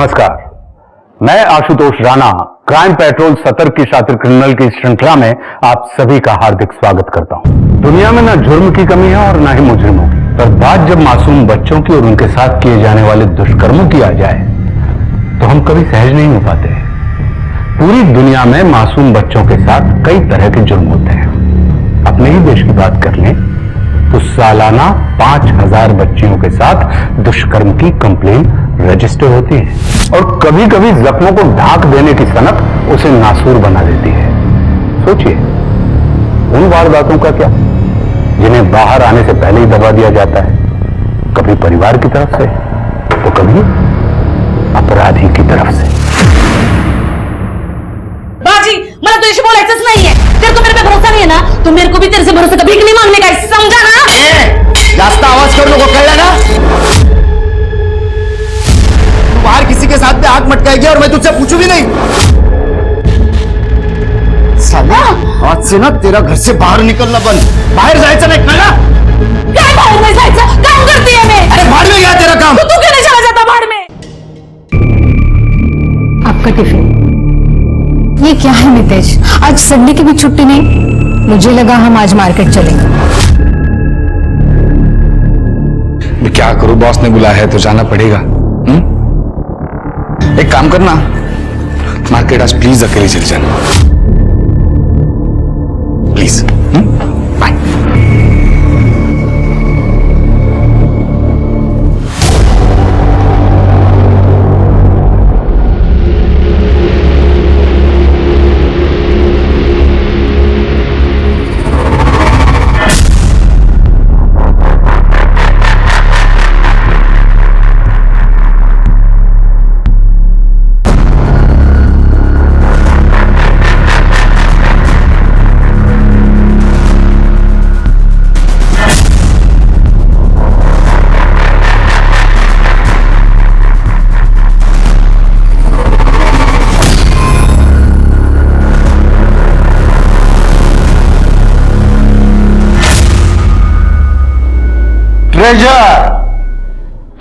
नमस्कार, मैं Ashutosh Rana crime petrol सतर्क की शातिर क्रिमिनल की श्रृंखला में आप सभी का हार्दिक स्वागत करता हूं। दुनिया में ना जुर्म की कमी है और ना ही मुजरिमों की, पर बात जब मासूम बच्चों की और उनके साथ किए जाने वाले दुष्कर्मों की आ जाए तो हम कभी सहज नहीं हो पाते। पूरी दुनिया में मासूम बच्चों के साथ कई तरह के जुर्म होते हैं। अपने ही देश की बात कर लें तो सालाना 5000 बच्चियों के साथ दुष्कर्म की कंप्लेन रजिस्टर होती है और कभी कभी जख्मों को ढांक देने की सनक उसे नासूर बना देती है। सोचिए उन वारदातों का क्या जिन्हें बाहर आने से पहले ही दबा दिया जाता है, कभी परिवार की तरफ से तो कभी अपराधी की तरफ से। बाजी मला तुझ्याशी बोलायचंच नाहीये। तेरे को मेरे पे भरोसा नहीं है ना, तो मेरे को भी तेरे से भरोसा कभी नहीं मांगने का है, समझा ना? जास्त आवाज करू नको, कळलं ना? तू बाहर किसी के साथ में आंख मटकाएगी और मैं तुझसे पूछू भी नहीं। साला आज से ना तेरा घर से बाहर निकलना बंद, बाहर जायचं नाही, कळलं? काय बाहर नहीं जायचं? काम करती है मैं। अरे भाड़ में गया तेरा काम। तो तू क्यों नहीं चला जाता भाड़ में? आपका टिफिन ये क्या है नितेश? आज संडे की भी छुट्टी नहीं, मुझे लगा हम आज मार्केट चलेंगे। मैं क्या करूं, बॉस ने बुलाया है तो जाना पड़ेगा। एक काम करना, मार्केट आज प्लीज अकेले चले जाना, प्लीज। बाय।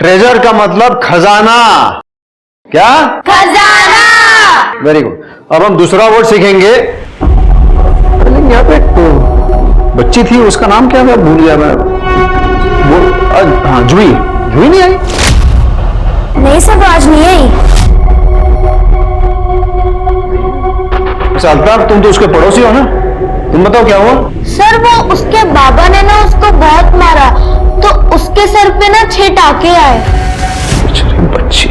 ट्रेजर का मतलब खजाना। क्या? खजाना। Very good. अब हम दूसरा वर्ड सीखेंगे। लेकिन यहाँ पे एक बच्ची थी, उसका नाम क्या था, भूल गया मैं। वो हाँ, जुई। जुई नहीं आई? नहीं सर, आज नहीं आई। अल्ताफ, तुम तो उसके पड़ोसी हो ना, तुम बताओ क्या हुआ? सर वो उसके बाबा ने ना उसको बहुत मारा, तो उसके सर पे ना 6 टाके आए। बेचारी बच्ची,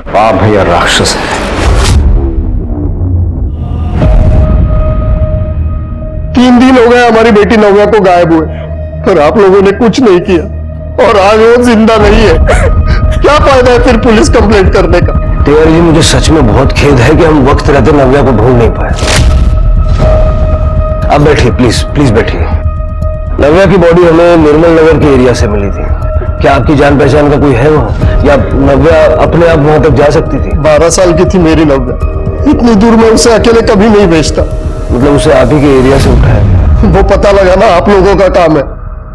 बाप भैया राक्षस है। 3 दिन हो गए हमारी बेटी नव्या को गायब हुए, पर आप लोगों ने कुछ नहीं किया और आज वो जिंदा नहीं है। क्या फायदा है फिर पुलिस कंप्लेंट करने का? तिवारी जी, मुझे सच में बहुत खेद है कि हम वक्त रहते नव्या को ढूंढ नहीं पाए। आप बैठिए, प्लीज प्लीज बैठिए। नव्या की बॉडी हमें निर्मल नगर के एरिया से मिली थी। क्या आपकी जान पहचान का कोई है वहाँ, या नव्या अपने आप वहां तक जा सकती थी? 12 साल की थी मेरी नव्या, इतनी दूर मैं उसे अकेले कभी नहीं भेजता। मतलब उसे आप ही के एरिया से उठाया गया? वो पता लगाना आप लोगों का काम है।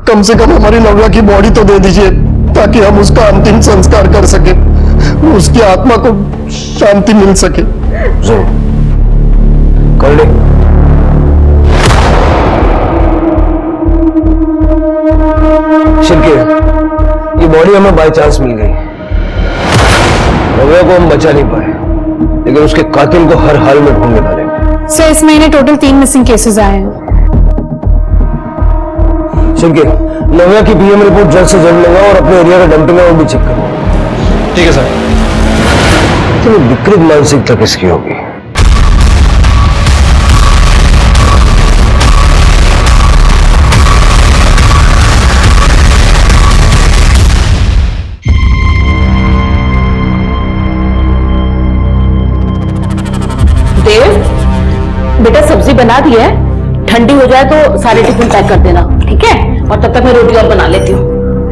कम से कम हमारी नव्या की बॉडी तो दे दीजिए ताकि हम उसका अंतिम संस्कार कर सके, उसकी आत्मा को शांति मिल सके। जरूर कर ले। शिवके, ये बॉडी हमें बाय चांस मिल गई। नव्या को हम बचा नहीं पाए, लेकिन उसके कातिल को हर हाल में ढूंढ निकालेंगे। सर इस महीने टोटल 3 मिसिंग केसेस आए हैं। शिवके, नव्या की पीएम रिपोर्ट जल्द से जल्द लगा और अपने एरिया का डंपिंग ग्राउंड भी चेक करो। ठीक है सर। इतनी विकृत मानसिकता किसकी होगी? देव, बेटा सब्जी बना दी है, ठंडी हो जाए तो सारे टिफिन पैक कर देना, ठीक है? और तब तक मैं रोटी और बना लेती हूँ।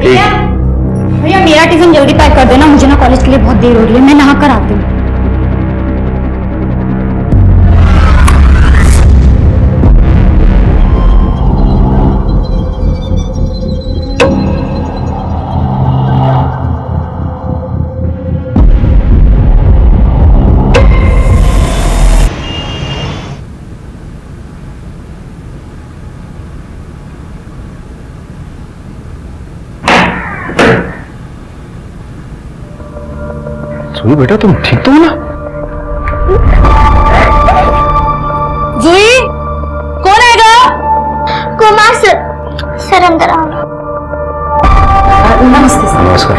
भैया मेरा टिफिन जल्दी पैक कर देना, मुझे ना कॉलेज के लिए बहुत देर हो रही है, मैं नहा कर आती हूँ। जूही बेटा तुम ठीक तो हो ना? जूही, कौन आएगा? कुमार सर, सर अंदर आओ। नमस्ते सर। नमस्कार,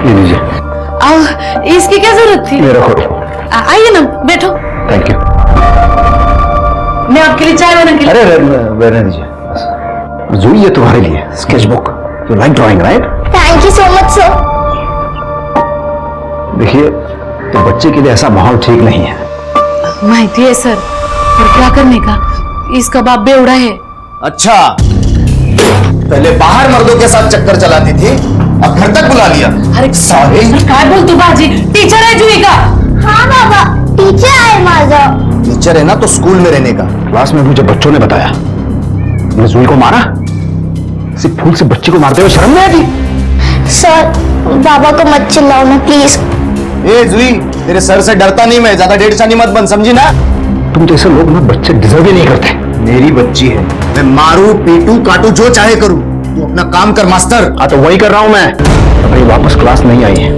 ये लीजिए। आओ, इसकी क्या जरूरत थी? ये रखो। आइए ना, बैठो। Thank you. मैं आपके लिए चाय बना के अरे रहने दीजिए। जूही ये तुम्हारे लिए sketch book. You like drawing right? Thank you so much sir. देखिए तो बच्चे के लिए ऐसा माहौल ठीक नहीं है। माहिती है सर, पर क्या करने का, इसका बाप बेवड़ा है। अच्छा, पहले बाहर मर्दों के साथ चक्कर चलाती थी, अब घर तक बुला लिया। अरे साले। क्या बोल तू बाजी, टीचर है जूही का। हाँ बाबा, टीचर आए माजा। टीचर है ना तो स्कूल में रहने का। क्लास में मुझे बच्चों ने बताया तुमने जूही को मारा। सिर्फ फूल से बच्ची को मारते हुए शर्म नहीं आती? सर, बाबा को मत चिल्लाओ ना प्लीज। ए जूही, तेरे सर से डरता नहीं मैं, ज्यादा डेढ़ चानी मत बन, समझी ना? तुम जैसे लोग ना बच्चे डिजर्व ही नहीं करते। मेरी बच्ची है, मैं मारू पीटू काटू जो चाहे करूं, तू अपना काम कर मास्टर। हाँ तो वही कर रहा हूं मैं। अगर ये वापस क्लास नहीं आई है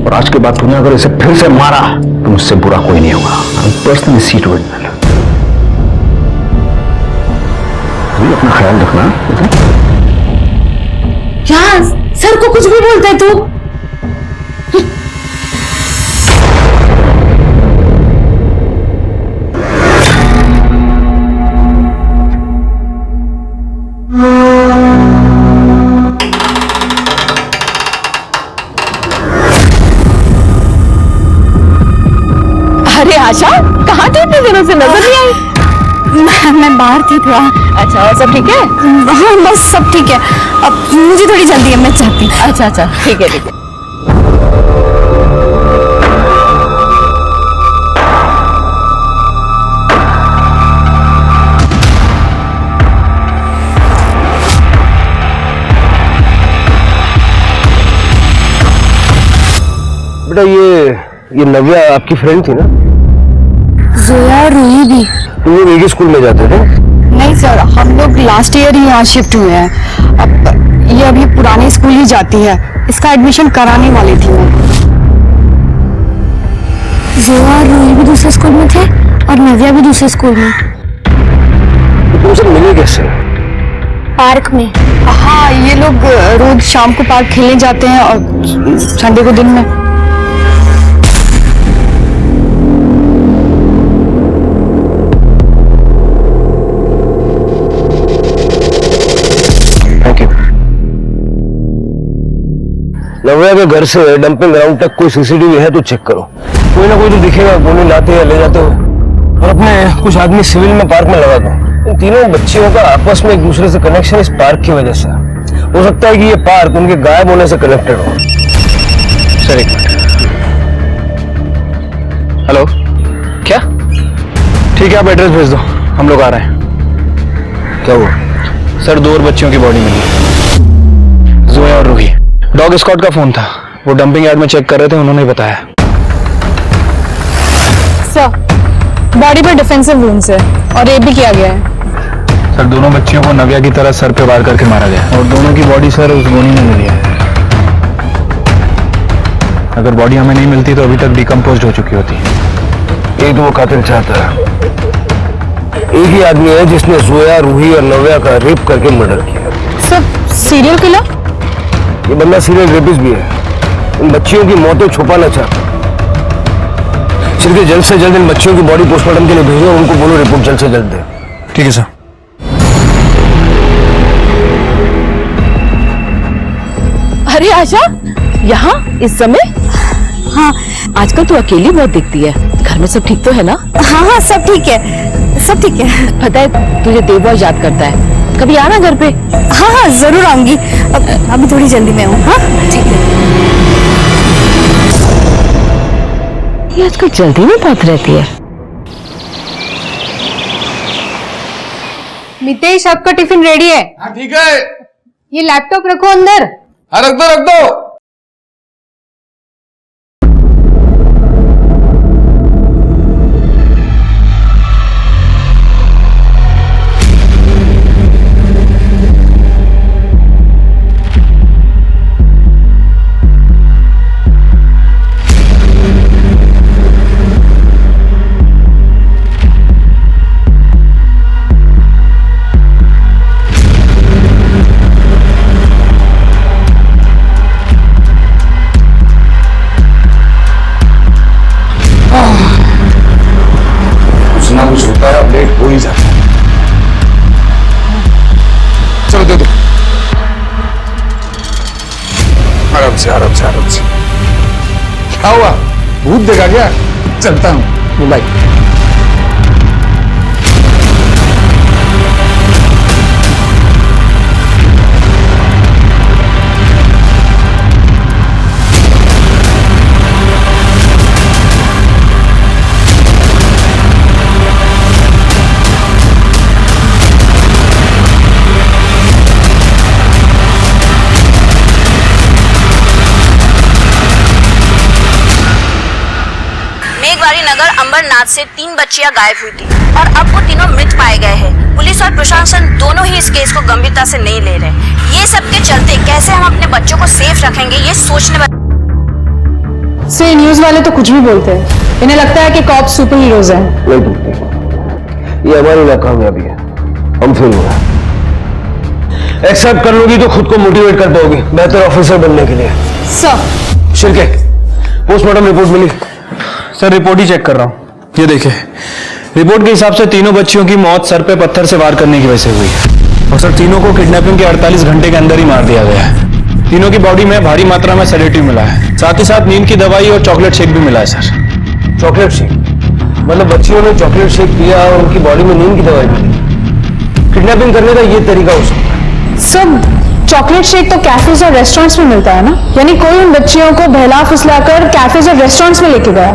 और आज के बाद तुमने अगर इसे फिर से मारा तो मुझसे बुरा कोई नहीं होगा। Personally see to it. अपना ख्याल रखना। क्या सर को कुछ भी बोलता है तू? अरे आशा, कहाँ थी इतने दिनों से, नजर नहीं आई? मैं बाहर थी थोड़ा। अच्छा, और सब ठीक है? हाँ बस सब ठीक है। अब मुझे थोड़ी जल्दी है, मैं चाहती हूँ। अच्छा अच्छा, ठीक है ठीक है। बेटा ये नव्या आपकी फ्रेंड थी ना? जोया और रूही भी। तुम लोग एक ही स्कूल में जाते थे? नहीं सर, हम लोग लास्ट ईयर ही यहाँ शिफ्ट हुए हैं। अब ये अभी पुराने स्कूल ही जाती है, इसका एडमिशन कराने वाली थी मैं। जोया और रूही भी दूसरे स्कूल में थे और नव्या भी दूसरे स्कूल में। तुम सब मिले कैसे? पार्क में। हाँ, ये लोग रोज शाम को पार्क खेलने जाते हैं और संडे को दिन में। नव्या के घर से डंपिंग ग्राउंड तक कोई सीसीटीवी है तो चेक करो। कोई ना कोई तो दिखेगा, गोली लाते या ले जाते हो। और अपने कुछ आदमी सिविल में पार्क में लगा दो। इन तीनों बच्चियों का आपस में एक दूसरे से कनेक्शन इस पार्क की वजह से हो सकता है कि ये पार्क उनके गायब होने से कनेक्टेड हो। सर एक मिनट। हेलो, क्या? ठीक है, आप एड्रेस भेज दो, हम लोग आ रहे हैं। क्या हुआ? सर 2 और बच्चियों की बॉडी मिली है, जोया और रूही। डॉग स्क्वाड का फोन था, वो डंपिंग यार्ड में चेक कर रहे थे, उन्होंने बताया। सर, बॉडी पर डिफेंसिव वुंड्स है और रेप भी किया गया है। सर दोनों बच्चियों को नव्या की तरह सर पे वार करके मारा गया और दोनों की बॉडी सर उस गोनी में मिली है। अगर बॉडी हमें नहीं मिलती तो अभी तक डिकम्पोज हो चुकी होती। एक तो वो कातिल चाहता है, एक ही आदमी है जिसने जोया, रूही और नव्या का रेप करके मर्डर किया। Sir, serial killer? ये बंदा सीरियल रेपिस्ट भी है। इन बच्चियों की मौतें छुपाना चाहता। सिर्फ जल्द से जल्द इन बच्चियों की बॉडी पोस्टमार्टम के लिए भेजो और उनको बोलो रिपोर्ट जल्द से जल्द दे। ठीक है सर। अरे आशा, यहाँ इस समय? हाँ आजकल तू अकेली बहुत दिखती है, घर में सब ठीक तो है ना? हाँ हाँ, सब ठीक है, सब ठीक है। पता है तुझे देव बहुत याद करता है, कभी आना घर पे। हाँ हाँ, जरूर आऊंगी। अभी थोड़ी जल्दी में हूँ। हाँ ठीक है। ये आजकल जल्दी में बात रहती है। मितेश, आपका टिफिन रेडी है। हाँ ठीक है। ये लैपटॉप रखो अंदर। हाँ रख दो रख दो। आराम से आराम से आराम से। क्या हुआ, भूत देखा क्या? चलता हूं, बाय। मेघवारी नगर अंबरनाथ से 3 बच्चियां गायब हुई थी और अब वो तीनों मृत पाए गए हैं। पुलिस और प्रशासन दोनों ही इस केस को गंभीरता से नहीं ले रहे। ये सब के चलते कैसे हम अपने बच्चों को सेफ रखेंगे, ये सोचने से न्यूज वाले तो कुछ भी बोलते हैं, इन्हें लगता है कि कॉप सुपर हीरोज हैं। नहीं टूटती, ये हमारी नाकामयाबी है, हम फेल हुए हैं। एक्सेप्ट कर लोगी तो खुद को मोटिवेट कर पाओगी बेहतर ऑफिसर बनने के लिए। सर शिरके, पोस्टमार्टम रिपोर्ट मिली? सर रिपोर्ट ही चेक कर रहा हूँ, ये देखिए रिपोर्ट के हिसाब से तीनों बच्चियों की मौत सर पे पत्थर से वार करने की वजह से हुई है और सर तीनों को किडनैपिंग के 48 घंटे के अंदर ही मार दिया गया है। तीनों की बॉडी में भारी मात्रा में सेडेटिव मिला है, साथ ही साथ नींद की दवाई और चॉकलेट शेक भी मिला है सर। चॉकलेट शेक मतलब बच्चियों ने चॉकलेट शेक पिया और उनकी बॉडी में नींद की दवाई मिली? किडनैपिंग करने का ये तरीका हो सकता है? सब चॉकलेट शेक तो कैफेज और रेस्टोरेंट्स में मिलता है ना, यानी कोई उन बच्चियों को बहला फुसलाकर कैफेज और रेस्टोरेंट्स में लेके गया।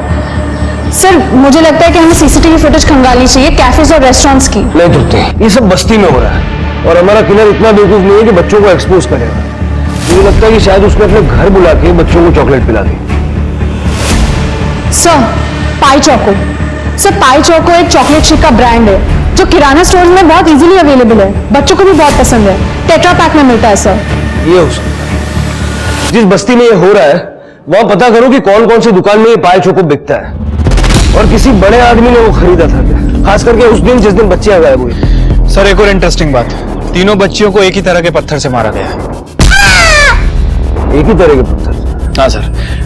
सर मुझे लगता है कि हमें सीसीटीवी फुटेज खंगालनी चाहिए कैफेज और रेस्टोरेंट्स की। नहीं तृप्ति, ये सब बस्ती में हो रहा है और हमारा किलर इतना बेवकूफ नहीं है कि बच्चों को एक्सपोज करेगा। मुझे लगता है कि शायद उसने अपने घर बुला के बच्चों को चॉकलेट पिला दी। सर पाई चोको, सर पाई चोको एक चॉकलेट शेक का ब्रांड है जो किराना स्टोर में बहुत इजीली अवेलेबल है, बच्चों को भी बहुत पसंद है, टेट्रा पैक में मिलता है सर। ये हो सकता है। जिस बस्ती में ये हो रहा है वहां पता करो कि कौन कौन सी दुकान में ये पाई चोको बिकता है और किसी बड़े आदमी ने वो खरीदा था क्या, खास करके उस दिन जिस दिन बच्चियां गायब हुई। सर एक और इंटरेस्टिंग बात, तीनों बच्चियों को एक ही तरह के पत्थर से मारा गया है। एक ही तरह के पत्थर? हाँ सर,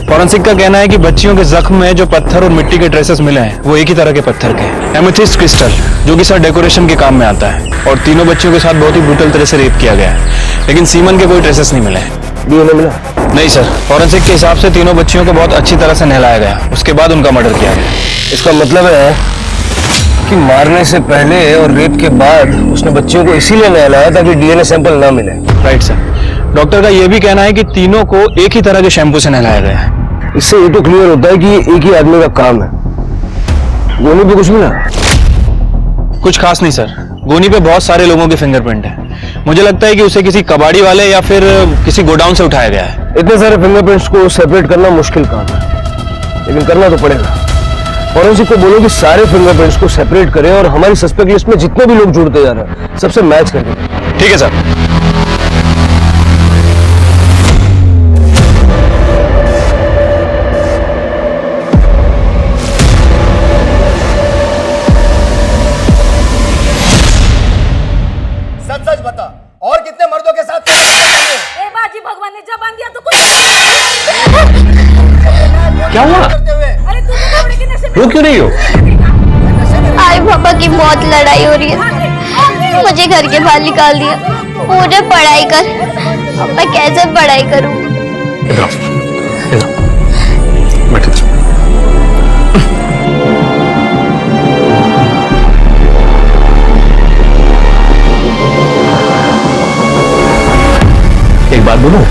फॉरेंसिक का कहना है कि बच्चियों के जख्म में जो पत्थर और मिट्टी के ट्रेसेस मिले हैं वो एक ही तरह के पत्थर के हैं, एमेथिस्ट क्रिस्टल, जो कि सर डेकोरेशन के काम में आता है। और तीनों बच्चियों के साथ बहुत ही ब्रूटल तरह से रेप किया गया है, लेकिन सीमन के कोई ट्रेसेस नहीं मिले। डीएनए मिला? नहीं सर, फॉरेंसिक के हिसाब से तीनों बच्चियों को बहुत अच्छी तरह से नहलाया गया, उसके बाद उनका मर्डर किया गया। इसका मतलब है कि मारने से पहले और रेप के बाद उसने बच्चियों को इसीलिए नहलाया ताकि डीएनए सैंपल ना मिले। राइट सर, डॉक्टर का यह भी कहना है कि तीनों को एक ही तरह के शैम्पू से नहलाया गया है। इससे ये तो क्लियर होता है कि ये एक ही आदमी का काम है। गोनी पे कुछ मिला? कुछ खास नहीं सर, गोनी पे बहुत सारे लोगों के फिंगरप्रिंट है। मुझे लगता है कि उसे किसी कबाड़ी वाले या फिर किसी गोडाउन से उठाया गया है। इतने सारे फिंगरप्रिंट्स को सेपरेट करना मुश्किल काम है, लेकिन करना तो पड़ेगा। फॉरेंसिक को बोलो कि सारे फिंगरप्रिंट्स को सेपरेट करें और हमारी सस्पेक्ट लिस्ट में जितने भी लोग जुड़ते जा रहे हैं सबसे मैच करके। ठीक है सर। सच सच बता, और कितने मर्दों के साथ ए बाजी भगवान ने जबान दिया तो कुछ क्या हुआ? अरे तू तो घोड़े के नशे में रो क्यों रही हो? आई पापा की बहुत लड़ाई हो रही है, मुझे घर के बाहर निकाल दिया। मुझे पढ़ाई कर, अब मैं कैसे पढ़ाई करूं? एक बात बोलूं,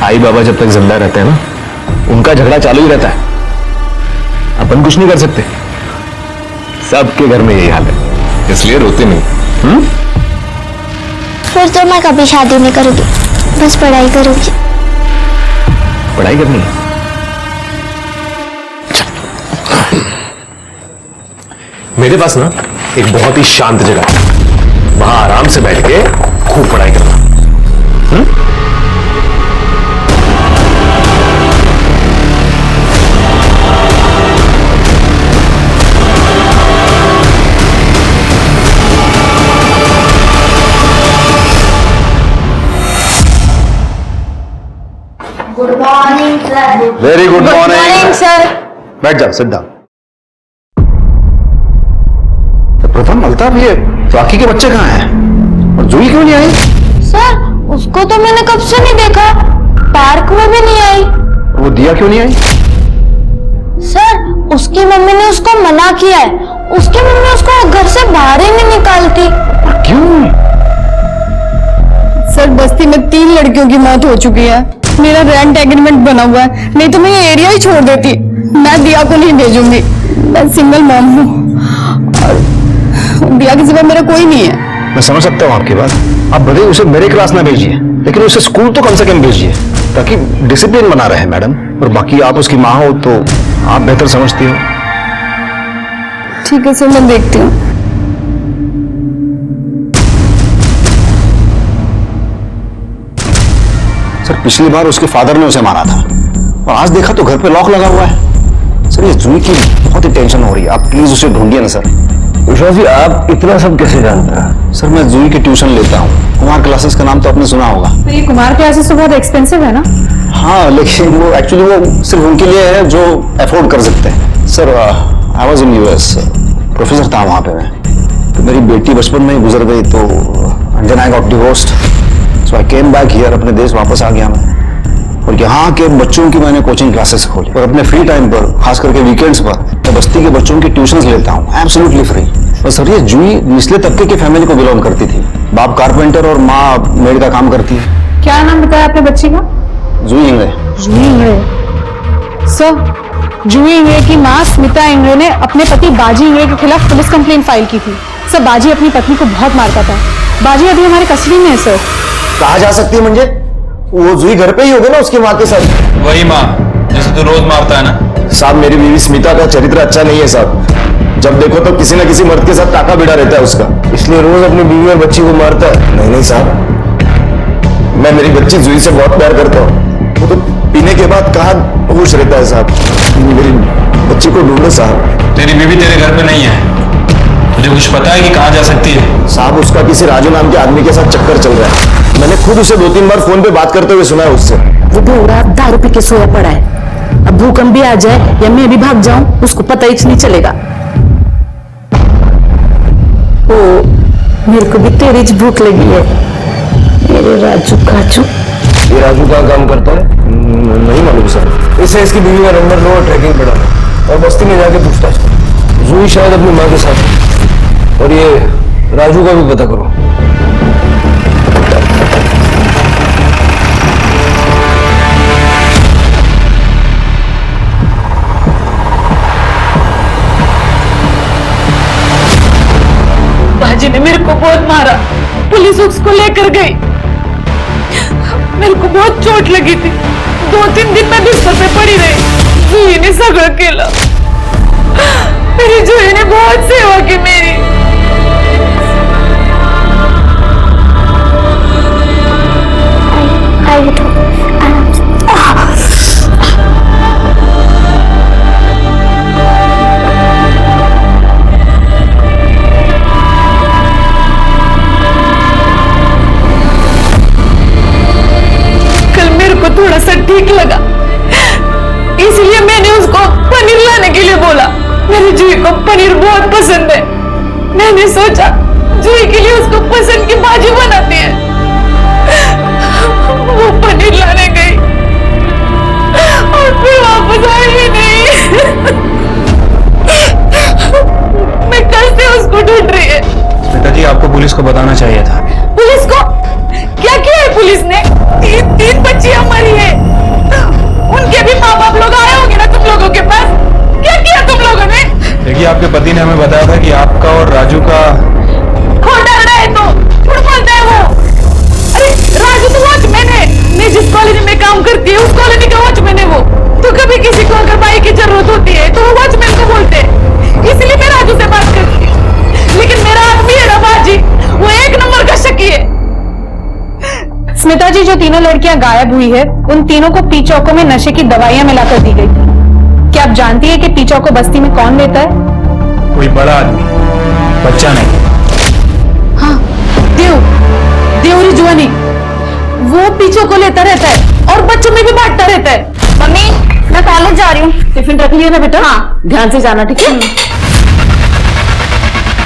आई बाबा जब तक जिंदा रहते हैं ना, उनका झगड़ा चालू ही रहता है। अपन कुछ नहीं कर सकते, सबके घर में यही हाल है, इसलिए रोते नहीं। फिर तो मैं कभी शादी नहीं करूंगी, बस पढ़ाई करूंगी। पढ़ाई करनी है? मेरे पास ना एक बहुत ही शांत जगह है, वहां आराम से बैठ के खूब पढ़ाई करना। Good morning sir. Very good morning sir. बैठ जाओ, सिद्धा। प्रथम अल्ताफ, ये बाकी के बच्चे कहाँ हैं और जूही क्यों नहीं आई? सर उसको तो मैंने कब से नहीं देखा, पार्क में भी नहीं आई। वो दिया क्यों नहीं आई? सर उसकी मम्मी ने उसको मना किया है, उसकी मम्मी उसको घर से बाहर ही नहीं निकालती। क्यों? सर बस्ती में 3 लड़कियों की मौत हो चुकी है, मेरा रेंट एग्रीमेंट बना हुआ है, नहीं तो मैं ये एरिया ही छोड़ देती। मैं दिया को नहीं भेजूंगी, मैं सिंगल मॉम हूँ और दिया के सिवा मेरा कोई नहीं है। मैं समझ सकता हूँ आपकी बात। आप भले उसे मेरे क्लास ना भेजिए, लेकिन उसे स्कूल तो कम से कम भेजिए ताकि डिसिप्लिन बना रहे मैडम। और बाकी आप उसकी माँ हो तो आप बेहतर समझती हो। ठीक है सर, मैं देखती हूँ। सर पिछली बार उसके फादर ने उसे मारा था और आज देखा तो घर पे लॉक लगा हुआ है। सर ये जूही की बहुत ही टेंशन हो रही है, आप प्लीज उसे ढूंढिए ना सर। विश्वास जी आप इतना सब कैसे जानते हैं? सर मैं जूही की ट्यूशन लेता हूँ, कुमार क्लासेस का नाम तो आपने सुना होगा। तो ये कुमार क्लासेस तो बहुत एक्सपेंसिव है ना? हाँ लेकिन वो एक्चुअली वो सिर्फ उनके लिए है जो अफोर्ड कर सकते हैं। Sir I was in US, professor था वहाँ पे मैं। तो मेरी बेटी बचपन में ही गुजर गई तो then I got divorced, so I came back here, अपने देश वापस आ गया मैं। और यहाँ के बच्चों की मैंने कोचिंग क्लासेस खोली और अपने फ्री टाइम पर, खास करके वीकेंड्स पर, मैं बस्ती के बच्चों की ट्यूशंस लेता हूँ एब्सोल्युटली फ्री। और सर ये जूही निचले तबके की फैमिली को बिलोंग करती थी, बाप कारपेंटर और माँ मेड का काम करती है। क्या नाम बताया आपने बच्ची का? जूही इंगड़े। जूही इंगड़े। सर जूही इंगड़े की माँ स्मिता इंगड़े ने अपने पति बाजी इंगड़े के खिलाफ पुलिस कंप्लेंट फाइल की थी। सर बाजी अपनी पत्नी को बहुत मारता था। बाजी अभी हमारे कस्टडी में है सर। कहा जा सकती है म्हणजे वो जूही घर पे ही होगी ना उसकी माँ के साथ? वही माँ जैसे तू रोज मारता है ना। साहब मेरी बीवी स्मिता का चरित्र अच्छा नहीं है साहब, जब देखो तो किसी न किसी मर्द के साथ टाका भिड़ा रहता है उसका, इसलिए रोज अपनी बीवी और बच्ची को मारता है। नहीं नहीं साहब, मैं मेरी बच्ची जूही से बहुत प्यार करता हूँ, वो तो पीने के बाद कहाँ होश रहता है साहब। मेरी बच्ची को ढूंढो साहब। तेरी बीवी तेरे घर पे नहीं है, तुझे कुछ पता है कि कहाँ जा सकती है? साहब उसका किसी राजू नाम के आदमी के साथ चक्कर चल रहा है, मैंने खुद उसे 2-3 बार फोन पे बात करते हुए सुना है उससे। वो भोरा दारू पी के सोया पड़ा है, अब भूकंप भी आ जाए या मैं भी भाग जाऊं उसको पता ही नहीं चलेगा। ओ मेरे को भी तेरी भूख लगी है मेरे राजू काजू। ये राजू का काम करता है? नहीं मालूम सर। इसे इसकी बीवी का नंबर लो और ट्रैकिंग पड़ा है और बस्ती में जाके पूछताछ करो। जूही शायद अपनी माँ के साथ है। और ये राजू का भी पता करो। बाजी ने मेरे को बहुत मारा, पुलिस उसको लेकर गई, मेरे को बहुत चोट लगी थी, 2-3 दिन मैं बिस्तर पे पड़ी रही। जूही ने सगळं केलं, मेरी जूही ने बहुत सेवा की मेरी। थोड़ा सा ठीक लगा, इसलिए मैंने उसको पनीर लाने के लिए बोला। मेरी जूही को पनीर बहुत पसंद है, मैंने सोचा जूही के लिए उसको पसंद की भाजी बनाते हैं। वो पनीर लाने गई और फिर वापस आई ही नहीं। मैं कल से उसको ढूंढ रही है। स्मिता जी आपको पुलिस को बताना चाहिए था। पुलिस को क्या किया है? पुलिस ने 3 बच्चियां मरी है, उनके भी माँ बाप लोग आए होंगे ना तुम लोगों के पास, क्या किया तुम लोगों ने? देखिए आपके पति ने हमें बताया था कि आपका और राजू का खोल डाल रहा है, तो झूठ बोलता है वो। अरे राजू तो वॉचमैन है, मैं जिस कॉलोनी में काम करती है उस कॉलोनी का वॉचमैन है वो। तो कभी किसी को अगर बाइक की जरूरत होती है तो वो वॉचमैन को बोलते हैं, इसलिए मैं राजू से बात करती हूँ। लेकिन मेरा आदमी है ना बाजी, वो 1 नंबर का शकी है। स्मिता जी जो तीनों लड़कियां गायब हुई है, उन तीनों को पी चौकों में नशे की दवाइयां मिलाकर दी गई थी। क्या आप जानती है कि पी चौको बस्ती में कौन लेता है? कोई बड़ा आदमी, बच्चा नहीं। हाँ, देवरी जुआनी, वो पीछे को लेता रहता है और बच्चों में भी बांटता रहता है। मम्मी मैं कॉलेज जा रही हूँ। टिफिन रख लिया ना बेटा? हाँ, ध्यान से जाना, ठीक है?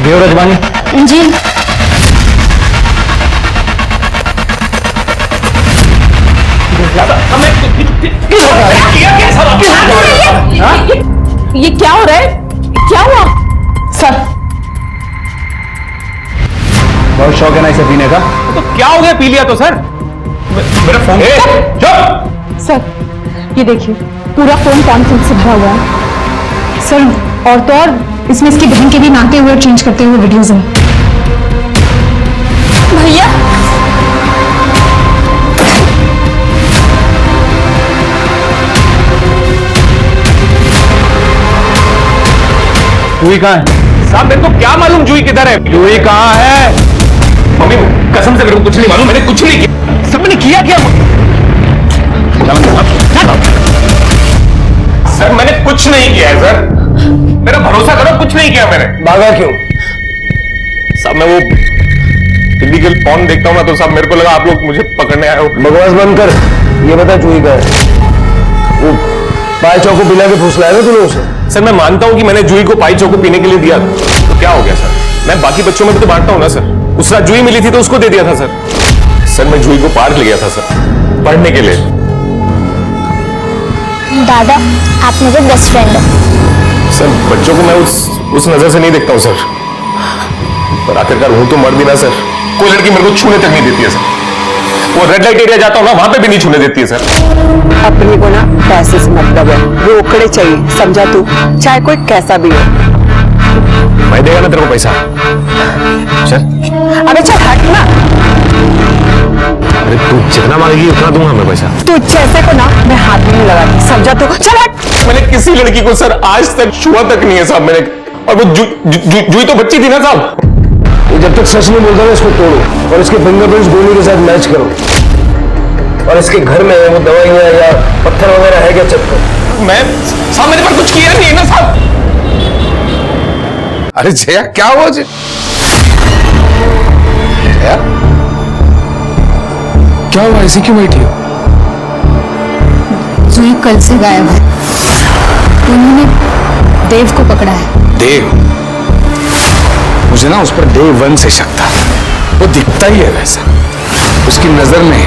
देवराज बानी जी ये क्या हो रहा है? क्या हुआ? सर बहुत शौक है ना इसे पीने का। तो क्या हो गया? पी लिया तो सर। मेरा फोन चुप। सर ये देखिए पूरा फोन कॉन्फ्रेंस से भरा हुआ है सर, और तो और इसमें इसकी बहन के भी नहाते हुए और चेंज करते हुए वीडियोस हैं। भैया जूही कहाँ है? साहब मेरे को क्या मालूम जूही किधर है? जूही कहाँ है? मम्मी कसम से मेरे को कुछ नहीं मालूम, मैंने कुछ नहीं किया। सब मैंने किया क्या? सर मैंने कुछ नहीं किया है सर, मेरा भरोसा करो, कुछ नहीं किया मैंने। भागा क्यों? साहब मैं वो इलीगल फोन देखता हूँ ना, तो साहब मेरे को लगा आप लोग मुझे पकड़ने आए हो। बकवास बंद कर, ये बता जूही का है। वो पाय चौको पिला के फुसलाया ना तूने उसे? सर मैं मानता हूँ कि मैंने जूही को पाई चौको पीने के लिए दिया, तो क्या हो गया सर? मैं बाकी बच्चों में भी तो बांटता हूँ ना सर। उस रात जूही मिली थी तो उसको दे दिया था सर। सर मैं जूही को पार्क ले गया था सर, पढ़ने के लिए। दादा आप मेरे बेस्ट फ्रेंड हो। सर बच्चों को मैं उस नजर से नहीं देखता हूँ सर, पर आखिरकार हूं तो मर्द ही ना सर। कोई लड़की मेरे को छूने तक नहीं देती है सर। वो रेड लाइट एरिया जाता हूँ ना, वहां पे भी नहीं छूने देती है सर। अपने को ना पैसे से मतलब है, वो ओकड़े चाहिए, समझा तू? चाहे कोई कैसा भी हो। मैं देगा ना तेरे को पैसा। चल अबे चल हट ना, अरे तू जितना मांगेगी उतना दूंगा मैं पैसा। तू जैसे को ना मैं हाथ भी नहीं लगाती, समझा तू? चल हट। मैंने किसी लड़की को सर आज तक छुआ तक नहीं है साहब मैंने, और वो जूही तो बच्ची थी ना साहब। ये जब तक सच नहीं बोलता ना इसको तोड़ो और इसके फिंगरप्रिंट्स गोली के साथ मैच करो। और इसके घर में वो दवाइयां या पत्थर वगैरह है क्या चेक करो। मैं साहब मेरे पास कुछ किया नहीं है ना साहब। अरे जया क्या हुआ जी? जया क्या हुआ? ऐसे क्यों बैठी हो? जूही कल से गायब है, उन्होंने देव को पकड़ा है। देव? मुझे ना उस पर डे वन से शक था, वो दिखता ही है वैसा, उसकी नजर में।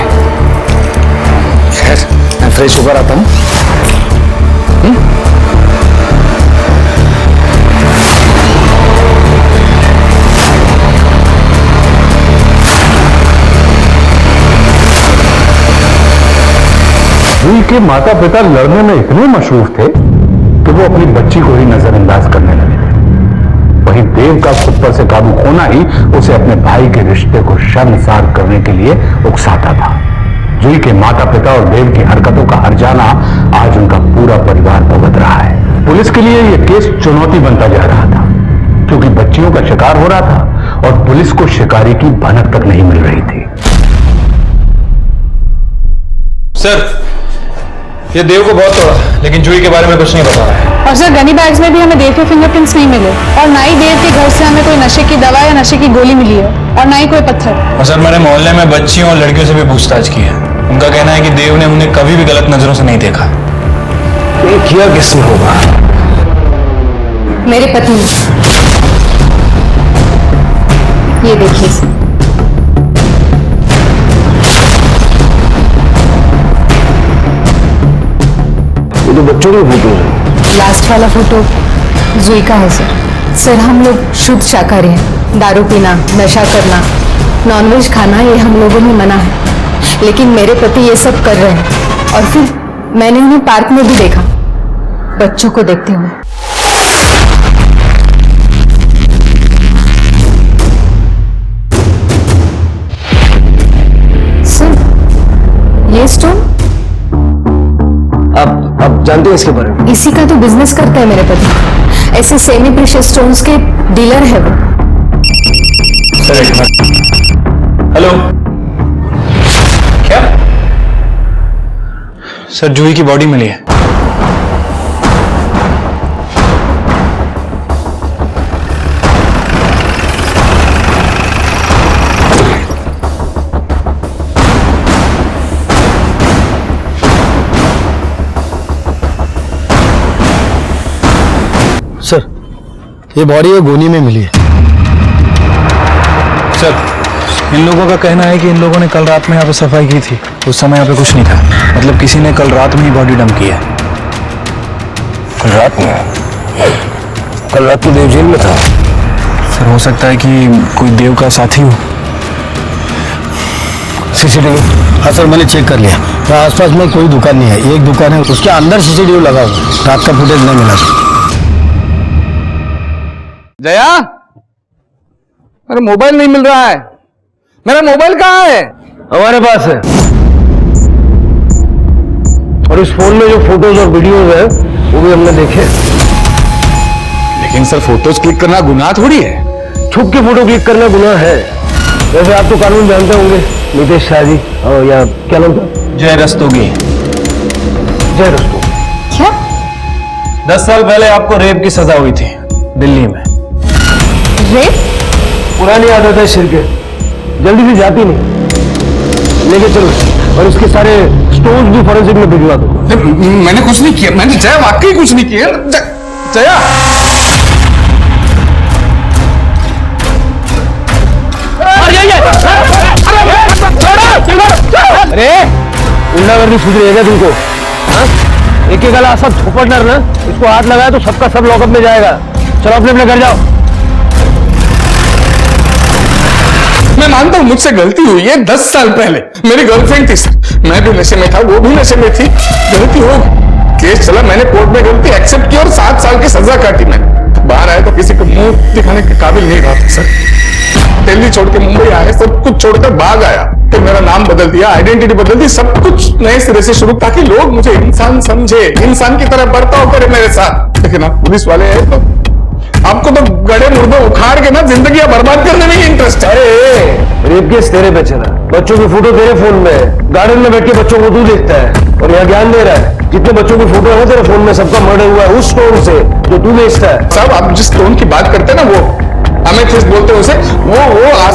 खैर मैं फ्रेश होकर आता हूं। जूही के माता पिता लड़ने में इतने मशरूफ थे कि वो अपनी बच्ची को ही नजरअंदाज करने लगे थे। वहीं देव का खुद पर से काबू खोना ही उसे अपने भाई के रिश्ते को शर्मसार करने के लिए उकसाता था। जूही के माता पिता और देव की हरकतों का हर्जाना आज उनका पूरा परिवार भुगत रहा है। पुलिस के लिए यह केस चुनौती बनता जा रहा था, क्योंकि बच्चियों का शिकार हो रहा था और पुलिस को शिकारी की भनक तक नहीं मिल रही थी। सर ये देव को बहुत तोड़ा, लेकिन जूही के बारे में कुछ नहीं बता रहा है। और सर गनी बैग्स में भी हमें देव के फिंगरप्रिंट्स नहीं मिले, और ना ही देव के घर से हमें कोई नशे की दवा या नशे की गोली मिली है, और ना ही कोई पत्थर। और सर मैंने मोहल्ले में बच्चियों और लड़कियों से भी पूछताछ की है। उनका कहना है कि देव ने उन्हें कभी भी गलत नजरों से नहीं देखा। ये किया किसने होगा? मेरे पति ने। ये देखिए, ये तो बच्चों की फोटो है। लास्ट वाला फोटो जूही का है सर। सर हम लोग शुद्ध शाकाहारी हैं, दारू पीना, नशा करना, नॉनवेज खाना ये हम लोगों में मना है, लेकिन मेरे पति ये सब कर रहे हैं। और फिर मैंने उन्हें पार्क में भी देखा, बच्चों को देखते हुए। सर ये स्टोन आप जानते हैं इसके बारे में? इसी का तो बिजनेस करता है मेरे पति, ऐसे सेमी प्रेशियस स्टोन्स के डीलर है वो। सर एक मिनट। हेलो, क्या? सर जूही की बॉडी मिली है। सर ये बॉडी ये गोनी में मिली है। सर इन लोगों का कहना है कि इन लोगों ने कल रात में यहाँ पे सफाई की थी, उस समय यहाँ पे कुछ नहीं था। मतलब किसी ने कल रात में ही बॉडी डंप की है। रात में? कल रात को देव जेल में था। सर हो सकता है कि कोई देव का साथी हो। सीसीटीवी? हाँ सर, मैंने चेक कर लिया। यहाँ आसपास में कोई दुकान नहीं है, एक दुकान है, उसके अंदर सीसीटीवी लगा हुआ। रात का फुटेज नहीं मिला सर। जया, मेरा मोबाइल नहीं मिल रहा है। मेरा मोबाइल कहाँ है? हमारे पास है, और इस फोन में जो फोटोज और वीडियोज है वो भी हमने देखे। लेकिन सर, फोटोज क्लिक करना गुनाह थोड़ी है। छुप के फोटो क्लिक करना गुनाह है। वैसे आप तो कानून जानते होंगे, नितेश शाह जी, और या क्या नाम था? जय रस्तोगी। जय रस्तोगी। क्या? 10 साल पहले आपको रेप की सजा हुई थी दिल्ली में। रेप? पुरानी आदत है सिर के, जल्दी से जाती नहीं। लेके चलो, और इसके सारे स्टोन्स भी फॉरेंसिक में भिजवा दो। मैंने कुछ नहीं किया, मैंने जया वाकई कुछ नहीं किया। जया, अरे गुंडागर्दी सुधरेगा तुमको? हाँ? एक एक गला सब झोपड़नर ना, इसको हाथ लगाया तो सबका सब लॉकअप में जाएगा। चलो अपने अपने घर जाओ। मैं मानता हूँ मुझसे गलती हुई है। 10 साल पहले मेरी गर्लफ्रेंड थी सर, मैं भी नशे में था, वो भी नशे में थी। गलती हो गई, केस चला, मैंने कोर्ट में गलती एक्सेप्ट की और 7 साल की सजा काटी मैंने। बाहर आया तो किसी को मुंह दिखाने के काबिल नहीं रहा था सर। दिल्ली छोड़ के मुंबई आया, सब कुछ छोड़कर भाग आया, फिर मेरा नाम बदल दिया, आइडेंटिटी बदल दी, सब कुछ नए सिरे से शुरू, ताकि लोग मुझे इंसान समझे, इंसान की तरह बर्ताव करे मेरे साथ। लेकिन आप पुलिस वाले हैं तो आपको तो गड़े मुर्दे उखाड़ के ना जिंदगी बर्बाद करने में ही इंटरेस्ट है। अरे रेप केस तेरे पे चला, बच्चों की फोटो तेरे फोन में है, गार्डन में बैठ के बच्चों को तू देखता है और यहाँ ज्ञान दे रहा है। जितने बच्चों की फोटो है तेरे फोन में, सबका मर्डर हुआ है उस स्टोन से जो तू बेचता है। साहब, आप जिस टोन की बात करते हैं ना, वो अमेथिस्ट बोलते हैं उसे, वो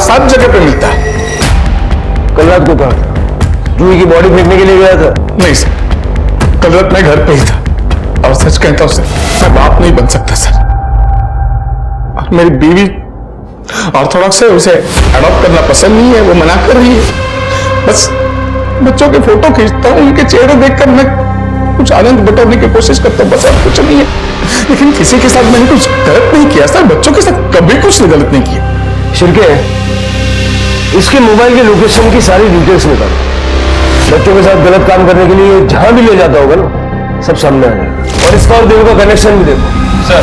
7 जगह पे मिलता है। कल रात को कहा था जूही की बॉडी फेंकने के लिए गया था? नहीं सर, कल रात मैं घर पे ही था, और सच कहता हूं सर, मैं बाप नहीं बन सकता सर। और मेरी बीवी ऑर्थोडॉक्स है, उसे अडॉप्ट करना पसंद नहीं है, वो मना कर रही है। बस बच्चों के फोटो खींचता हूँ, उनके चेहरे देखकर मैं कुछ आनंद बटोरने की कोशिश करता हूँ, बस और कुछ नहीं है। लेकिन किसी के साथ मैंने कुछ गलत नहीं किया सर, बच्चों के साथ कभी कुछ गलत नहीं किया। शिरके, इसके मोबाइल के लोकेशन की सारी डिटेल्स निकालो। बच्चों के साथ गलत काम करने के लिए जहां भी ले जाता होगा ना, सब सामने आ जाएगा। और इसका और देव का कनेक्शन भी देखो। सर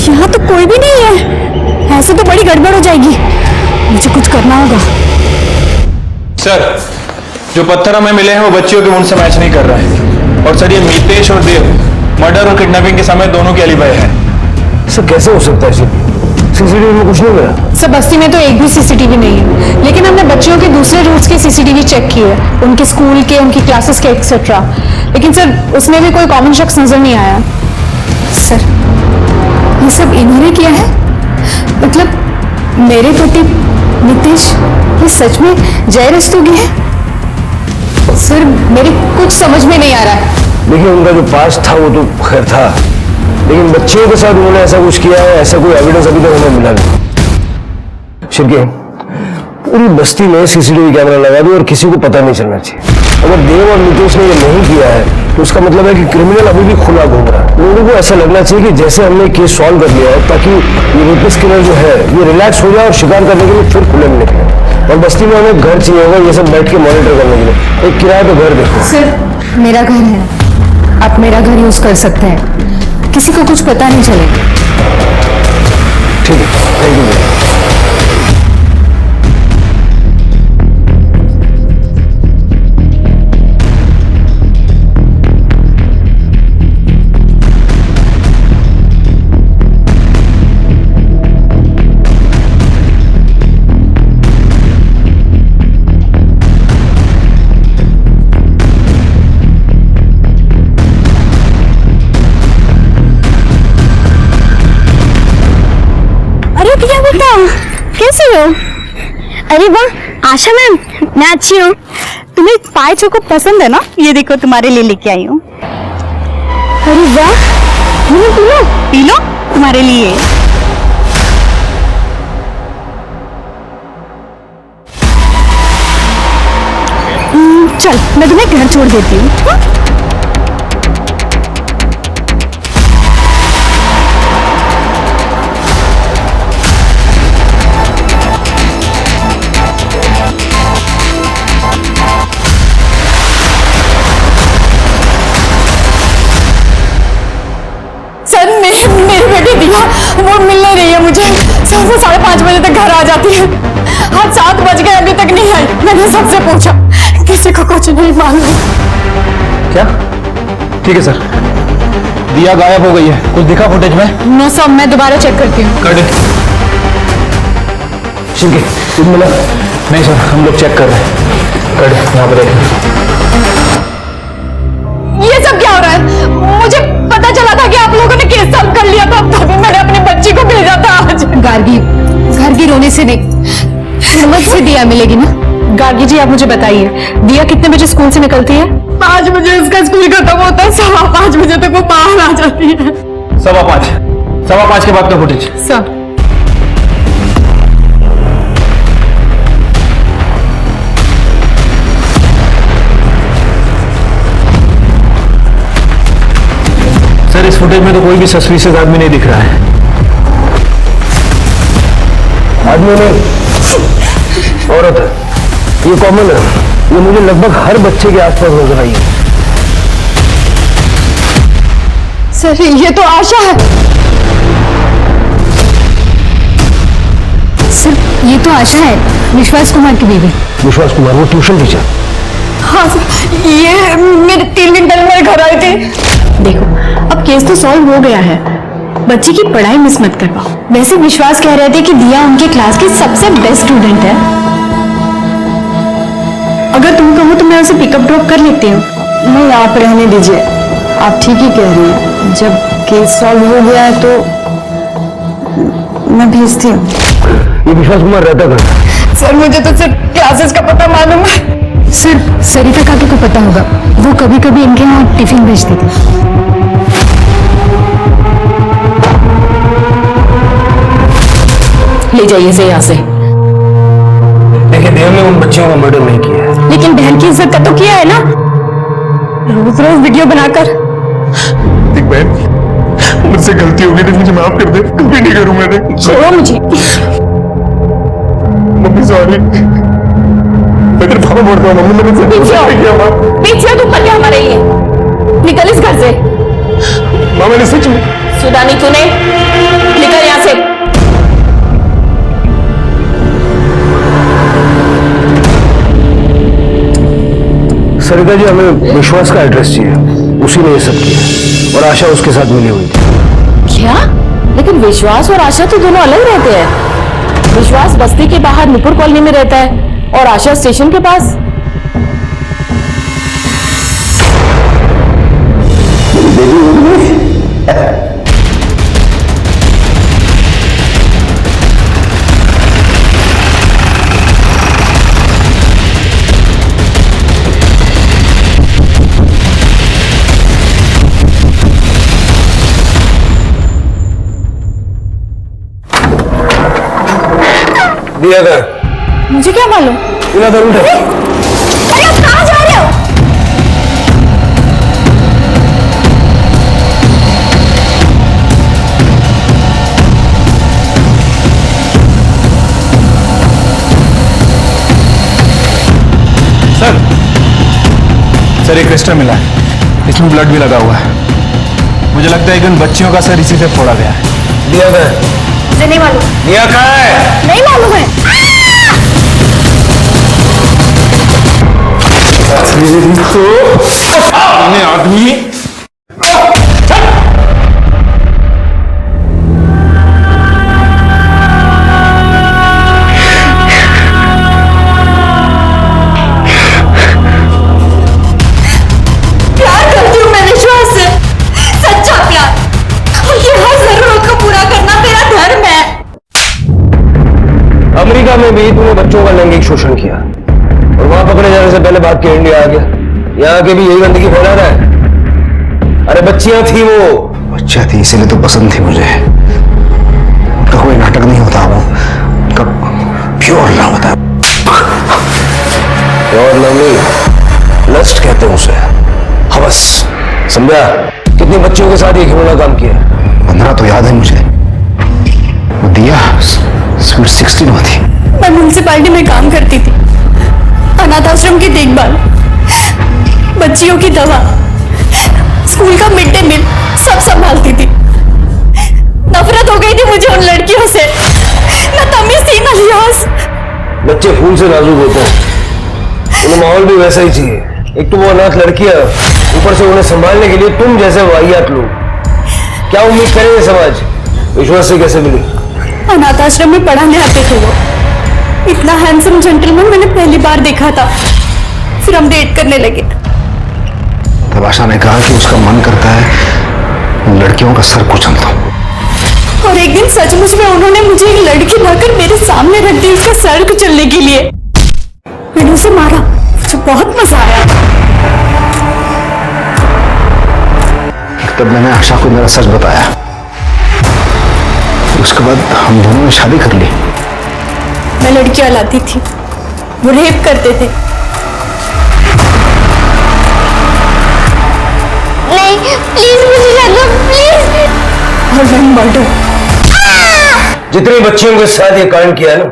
यहाँ तो कोई भी नहीं है, ऐसे तो बड़ी गड़बड़ हो जाएगी, मुझे कुछ करना होगा। सर, जो पत्थर हमें मिले हैं वो बच्चियों के मुंह से मैच नहीं कर रहा है। और सर, ये मितेश और देव मर्डर और किडनैपिंग के समय दोनों की एलिबाई है। सर कैसे हो सकता है? सीसीटीवी में कुछ नहीं मिला। सर बस्ती में तो एक भी सीसीटीवी नहीं है, लेकिन हमने बच्चियों के दूसरे रूट्स के सीसीटीवी चेक किए, उनके स्कूल के, उनकी क्लासेस के एक्सेट्रा, लेकिन सर उसमें भी कोई कॉमन शख्स नजर नहीं आया। सर ये सब इन्होंने किया है? मतलब मेरे पति नितेश ये सच में जय रस्तोगी है? सर मेरे कुछ समझ में नहीं आ रहा है। देखिए, उनका जो पास्ट था वो तो खैर था, लेकिन बच्चियों के साथ उन्होंने ऐसा कुछ किया है, ऐसा कोई एविडेंस अभी तक हमें मिला नहीं। शिरके, पूरी बस्ती में सीसीटीवी कैमरा लगा दो और किसी को पता नहीं चलना चाहिए। अगर देव और नितेश ने ये नहीं किया है तो उसका मतलब है कि क्रिमिनल अभी भी खुला घूम रहा है। लोगों को ऐसा लगना चाहिए कि जैसे हमने केस सॉल्व कर लिया है, ताकि ये रेपिस्ट किलर जो है ये रिलैक्स हो जाए और शिकार करने के लिए फिर खुले में निकले। और बस्ती में हमें घर चाहिए होगा ये सब बैठ के मॉनिटर करने के लिए। एक किराए पे घर देखो। सर मेरा घर है, आप मेरा घर यूज कर सकते हैं, किसी को कुछ पता नहीं चलेगा। ठीक है, थैंक यू। कैसी हो? अरे वाह आशा मैम, मैं अच्छी हूँ। तुम्हें पाए चोको पसंद है ना? ये देखो तुम्हारे लिए लेके आई हूँ। अरे वाह, पी लो पी लो, तुम्हारे लिए। चल मैं तुम्हें घर छोड़ देती हूँ, हाँ? सर मेरी बेटी दिया वो मिल नहीं रही है मुझे। सर वो 5:30 बजे तक घर आ जाती है। आज 7 बज गए अभी तक नहीं आई। मैंने सबसे पूछा, किसी को कुछ नहीं मालूम। क्या? ठीक है सर, दिया गायब हो गई है। कुछ दिखा फुटेज में? नो सर, मैं दोबारा चेक करती हूँ। कर दे। शिंके, तुम मिला? नहीं सर, हम लोग चेक कर रहे हैं। कर दे, यहाँ पर ये सब क्या हो रहा है? मुझे पता चला था कि आप लोगों ने केस सॉल्व कर लिया था, तभी मैंने अपनी बच्ची को भेजा था आज। गार्गी, घर की रोने से नहीं, हिम्मत से दिया मिलेगी ना। गार्गी जी आप मुझे बताइए, दिया कितने बजे स्कूल से निकलती है? 5 बजे उसका स्कूल खत्म होता है, 5:15 बजे तक वो बाहर आ जाती है। 5:15 के बाद का फुटेज। सर सर इस फुटेज में तो कोई भी सस्पिशियस आदमी नहीं दिख रहा है। आदमी नहीं, औरत है। ये कॉमन है, ये मुझे लगभग हर बच्चे के आसपास नजर आई है। सर ये तो आशा है। सर ये तो आशा है, विश्वास कुमार की बीवी। विश्वास कुमार, वो ट्यूशन टीचर। हाँ सर, ये मेरे 3 दिन पहले मेरे घर आई थी। देखो अब केस तो सॉल्व हो गया है, बच्ची की पढ़ाई मिस मत करवाओ। वैसे विश्वास कह रहे थे कि दिया उनके क्लास की सबसे बेस्ट स्टूडेंट है। अगर तुम कहो तो मैं उसे पिकअप ड्रॉप कर लेती हूँ। नहीं, आप रहने दीजिए, आप ठीक ही कह रही हैं। जब केस सॉल्व हो गया है तो मैं भेजती हूँ। ये विश्वास कुमार रहता था? सर मुझे तो सिर्फ क्लासेस का पता मालूम है। सिर्फ सरिता काकी को पता होगा, वो कभी कभी इनके यहाँ टिफिन भेजती थी। ले जाइए इसे यहाँ से। देखिए, देव ने उन बच्चियों का मर्डर नहीं किया है। लेकिन बहन की इज्जत का तो किया है ना, रोज रोज वीडियो बनाकर। देख बहन, मुझसे गलती हो गई थी, मुझे माफ कर दे, कभी नहीं करूंगा। देख छोड़ो मुझे। मम्मी सॉरी, मैं तेरे पापा बोलता हूँ। मम्मी मैंने नहीं किया। माँ पीछे तू कर क्या रही है? निकल इस घर से। माँ मैंने सच में सुना नहीं तूने? निकल यहाँ से। सरिता जी, हमें विश्वास का एड्रेस चाहिए, उसी ने ये सब किया और आशा उसके साथ मिली हुई थी। क्या? लेकिन विश्वास और आशा तो दोनों अलग रहते हैं। विश्वास बस्ती के बाहर नुपुर कॉलोनी में रहता है और आशा स्टेशन के पास। दिया कर। मुझे क्या मालूम? इधर उठे। अरे आप कहाँ जा रहे हो? सर एक क्रिस्टल मिला है, इसमें ब्लड भी लगा हुआ है। मुझे लगता है कि उन बच्चियों का सर इसी से फोड़ा गया है। दिया कर। मुझे नहीं मालूम। दिया कहाँ है? नहीं मालूम है। आदमी प्यार करती हूँ मैं विश्वास से, सच्चा प्यार, और ये हर जरूरत को पूरा करना मेरा धर्म है। अमेरिका में भी तूने बच्चों का लैंगिक शोषण किया और वहां पकड़े जाने से पहले भाग के इंडिया आ गया। यहाँ के भी यही गंदगी फैला रहा है। अरे बच्चियां थी, वो बच्चा थी, इसीलिए तो पसंद थी मुझे। उनका कोई नाटक नहीं होता, वो उनका प्योर लव होता है। प्योर लव नहीं, संध्या, कितने बच्चों के साथ ये घिनौना काम किया? 15 तो याद है मुझे। वो दिया स्वीट 16 होती। मैं म्यूनसिपालिटी में काम करती थी, अनाथ आश्रम की देखभाल, बच्चियों की दवा, स्कूल का मिड डे मील सब संभालती थी। नफरत हो गई थी मुझे उन लड़कियों से, न तमीज थी न लिहाज। बच्चे फूल से नाजुक होते हैं, उन्हें माहौल भी वैसा ही चाहिए। एक तो वो अनाथ लड़कियां, ऊपर से उन्हें संभालने के लिए तुम जैसे वाहियात लोग। क्या उम्मीद करेंगे समाज? विश्वास से कैसे मिली? अनाथ आश्रम में पढ़ाने आते थे वो। इतना हैंडसम जेंटलमैन मैंने पहली बार देखा था। फिर हम डेट करने लगे। तब आशा ने कहा कि उसका मन करता है लड़कियों का सर कुचल दो। और एक दिन सचमुच में उन्होंने मुझे एक लड़की लाकर मेरे सामने रख दी उसका सर कुचलने के लिए। मैंने उसे मारा, मुझे बहुत मजा आया। तब मैंने आशा को मेरा सच बताया। उसके बाद हम दोनों ने शादी कर ली। मैं लड़कियां लाती थी, वो रेप करते थे। नहीं प्लीज मुझे जाना प्लीज। और मैं मर्डर। जितनी बच्चियों के साथ ये कांड किया है ना,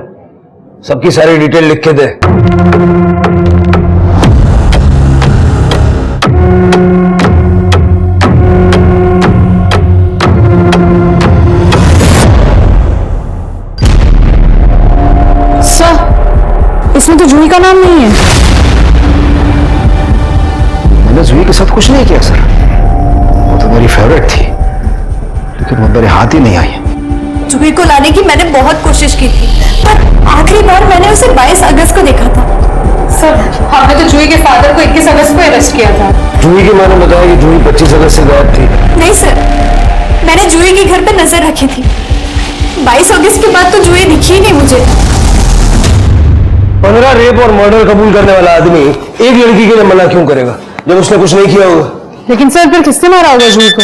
सबकी सारी डिटेल लिख के दे। सर, इसमें तो जूही का नाम नहीं है। मैंने जूही के साथ कुछ नहीं किया सर। वो तो मेरी फेवरेट थी, लेकिन वो मेरे हाथ ही नहीं आई। जूही को लाने की मैंने बहुत कोशिश की थी, पर आखिरी बार मैंने उसे 22 अगस्त को देखा था। सर, हमने तो जूही के फादर को 21 अगस्त को अरेस्ट किया था। जूही की मां ने बताया कि जूही 25 अगस्त से गायब थी। नहीं सर, मैंने जूही के घर पे नजर रखी थी। 22 अगस्त के बाद तो जूही दिखी ही नहीं मुझे। 15 रेप और मर्डर कबूल करने वाला आदमी एक लड़की के लिए मना क्यों करेगा जब उसने कुछ नहीं किया होगा? लेकिन सर, फिर किसने मारा होगा जूही को?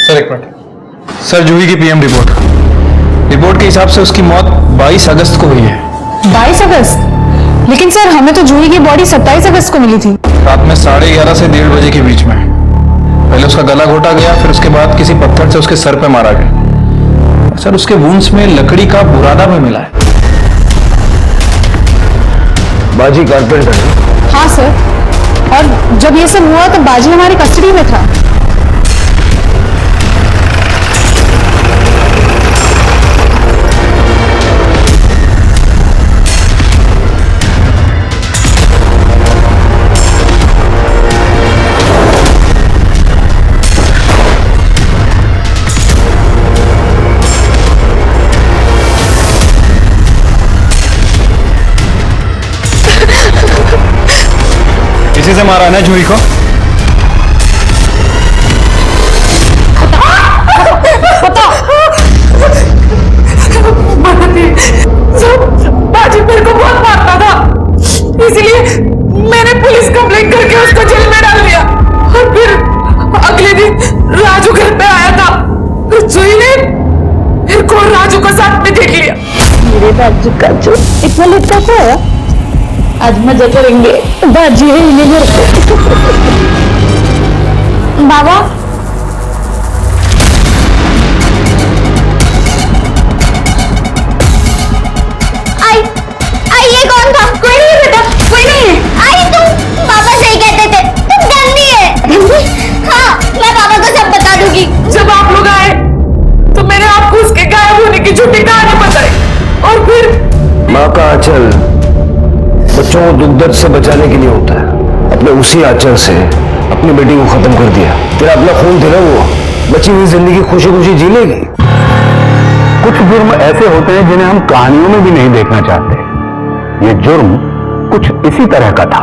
सर एक मिनट। सर, जूही की पीएम रिपोर्ट के हिसाब से उसकी मौत 22 अगस्त को हुई है। 22 अगस्त? लेकिन सर, हमें तो जूही की बॉडी 27 अगस्त को मिली थी। रात में 11:30 से 1:30 बजे के बीच में। पहले उसका गला घोटा गया, फिर उसके बाद किसी पत्थर से उसके सर पे मारा गया। सर, उसके वुंड्स में लकड़ी का बुरादा भी मिला है। बाजी कारपेंटर? हाँ सर, और जब ये सब हुआ तो बाजी हमारी कस्टडी में था। किसी से मारा है ना जूही को? बाजी मेरे को बहुत मारता था, इसलिए मैंने पुलिस कंप्लेंट करके उसको जेल में डाल दिया। और फिर अगले दिन राजू घर पे आया था, तो जूही ने मेरे को और राजू को साथ में देख लिया। मेरे बाजू का जो इतना लटका था, आज मजा करेंगे। बाजी है इन्हें घर पे। बाबा, आई ये कौन था? कोई नहीं बेटा, कोई नहीं है। आई तुम पापा सही कहते थे, तुम गंदी है। हाँ, मैं पापा को सब बता दूंगी। जब आप लोग आए तो मैंने आपको उसके गायब होने की झूठी कहानी बताई, और फिर माँ का आंचल बच्चों को दुख दर्द से बचाने के लिए होता है। अपने उसी आंचल से अपनी बेटी को खत्म कर दिया। तेरा अपना खून थे ना वो, बची हुई जिंदगी खुशी खुशी जी लेगी। कुछ जुर्म ऐसे होते हैं जिन्हें हम कहानियों में भी नहीं देखना चाहते। ये जुर्म कुछ इसी तरह का था,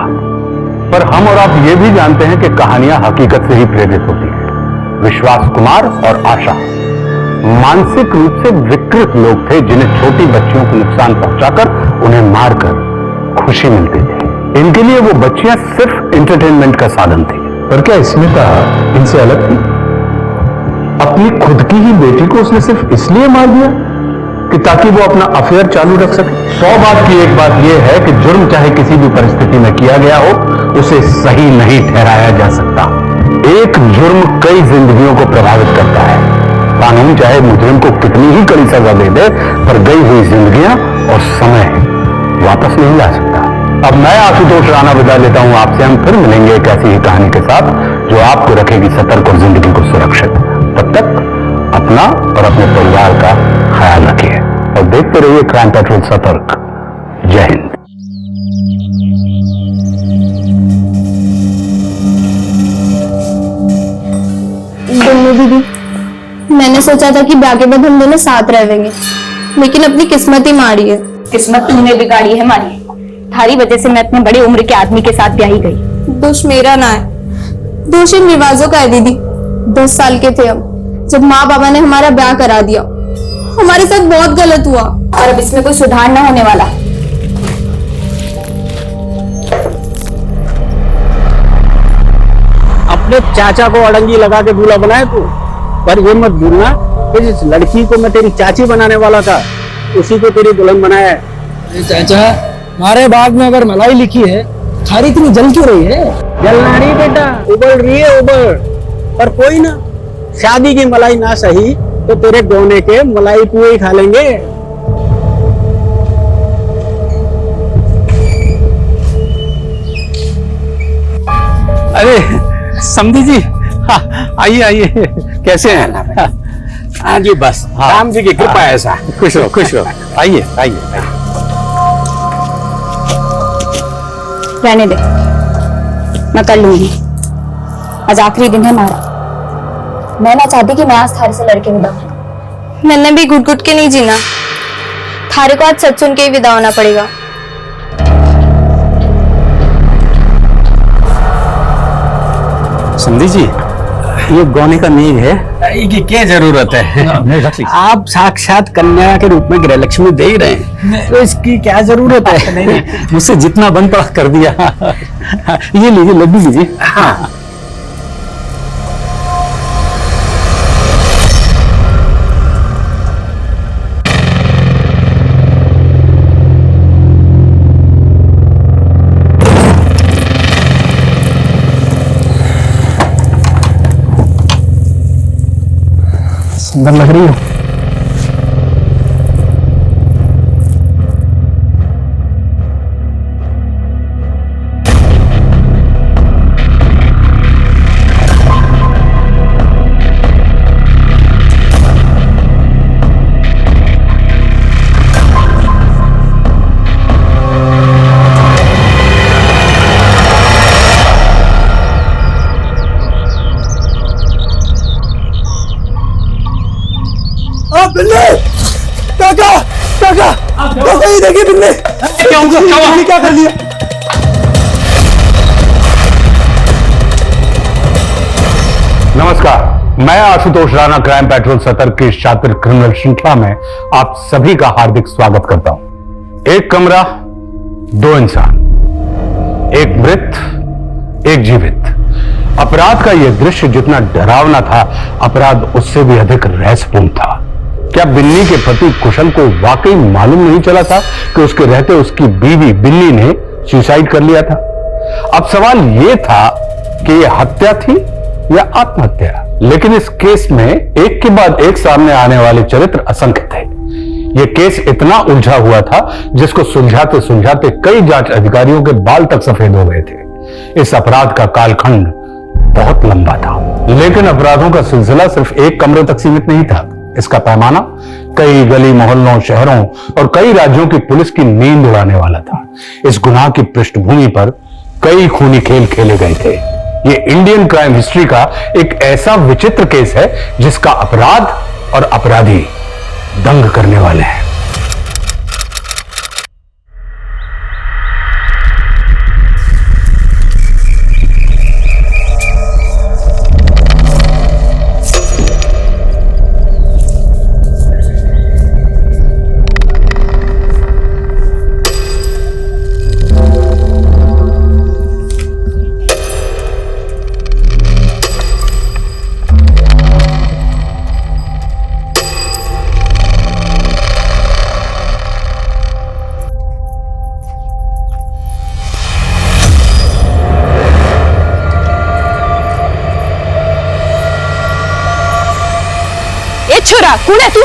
पर हम और आप ये भी जानते हैं कि कहानियां हकीकत से ही प्रेरित होती हैं। विश्वास कुमार और आशा मानसिक रूप से विकृत लोग थे, जिन्हें छोटी बच्चियों को नुकसान पहुंचाकर उन्हें मारकर खुशी मिलती थी। इनके लिए वो बच्चियां सिर्फ एंटरटेनमेंट का साधन थी। पर क्या स्मिता इनसे अलग थी? अपनी खुद की ही बेटी को उसने सिर्फ इसलिए मार दिया कि ताकि वो अपना अफेयर चालू रख सके। 100 बात की एक बात यह है कि जुर्म चाहे किसी भी परिस्थिति में किया गया हो, उसे सही नहीं ठहराया जा सकता। एक जुर्म कई जिंदगियों को प्रभावित करता है। कानून चाहे मुजरिम को कितनी ही कड़ी सजा दे दे, पर गई हुई जिंदगियां और समय वापस नहीं ला सकता। अब मैं आशुतोष राणा विदा लेता हूं आपसे। हम फिर मिलेंगे एक ऐसी ही कहानी के साथ जो आपको रखेगी सतर्क और जिंदगी को सुरक्षित। तब तक अपना और अपने परिवार का ख्याल रखिए और देखते रहिए क्राइम पेट्रोल सतर्क। जय हिंद। दीदी, मैंने सोचा था कि ब्याह के बाद हम दोनों साथ रहेंगे, लेकिन अपनी किस्मत ही मारी है। किस्मत तुमने बिगाड़ी है मारी। थारी वजह से मैं अपने बड़े उम्र के आदमी के साथ ब्याही गई। दोष मेरा ना है, दोष इन रिवाजों का है दीदी। 10 साल के थे हम जब माँ बाबा ने हमारा ब्याह करा दिया। हमारे साथ बहुत गलत हुआ और अब इसमें कोई सुधार ना होने वाला। अपने चाचा को अड़ंगी लगा के दूल्हा बनाया तू, पर ये मत भूलना कि जिस लड़की को मैं तेरी चाची बनाने वाला था उसी को तेरी दुल्हन बनाया है। चाचा, हमारे बाग में अगर मलाई लिखी है, थारी इतनी जल क्यों रही है? जलना नहीं बेटा, उबल रही है उबल। पर कोई ना, शादी की मलाई ना सही तो तेरे गोने के मलाई पुए ही खा लेंगे। अरे समधी जी, आइए आइए, कैसे हैं? हाँ जी, बस राम जी की कृपा है ऐसा। खुश रहो खुश रहो, आइए आइए। रहने दे, मैं कर लूंगी। आज आखिरी दिन है हमारा। मैं ना चाहती कि मैं आज थारे से लड़के विदा हूं। मैंने भी घुट घुट के नहीं जीना। थारे को आज सच सुन के ही विदा होना पड़ेगा। समझी जी, ये गौने का नींव है, ये क्या जरूरत है? आप साक्षात कन्या के रूप में गृहलक्ष्मी दे ही रहे हैं, तो इसकी क्या जरूरत है? नहीं, मुझसे जितना बन पड़ा कर दिया। ये लीजिए, लड्डू लीजिए। हाँ, सुंदर लग रही हो। बिल्ले, काका, काका, काका ये देखिए बिल्ले। क्या हुआ? क्या कर दिया? नमस्कार, मैं आशुतोष राणा क्राइम पेट्रोल सतर्क की शातिर क्रिमिनल श्रृंखला में आप सभी का हार्दिक स्वागत करता हूं। एक कमरा, 2 इंसान, एक मृत, एक जीवित। अपराध का यह दृश्य जितना डरावना था, अपराध उससे भी अधिक रहस्यपूर्ण था। क्या बिन्नी के पति कुशल को वाकई मालूम नहीं चला था कि उसके रहते उसकी बीवी बिन्नी ने सुसाइड कर लिया था? अब सवाल यह था कि यह हत्या थी या आत्महत्या। लेकिन इस केस में एक के बाद एक सामने आने वाले चरित्र असंख्य थे। यह केस इतना उलझा हुआ था जिसको सुलझाते सुलझाते कई जांच अधिकारियों के बाल तक सफेद हो गए थे। इस अपराध का कालखंड बहुत लंबा था, लेकिन अपराधों का सिलसिला सिर्फ एक कमरे तक सीमित नहीं था। इसका पैमाना कई गली मोहल्लों, शहरों और कई राज्यों की पुलिस की नींद उड़ाने वाला था। इस गुनाह की पृष्ठभूमि पर कई खूनी खेल खेले गए थे। ये इंडियन क्राइम हिस्ट्री का एक ऐसा विचित्र केस है जिसका अपराध और अपराधी दंग करने वाले हैं। रहा? कौन है तू?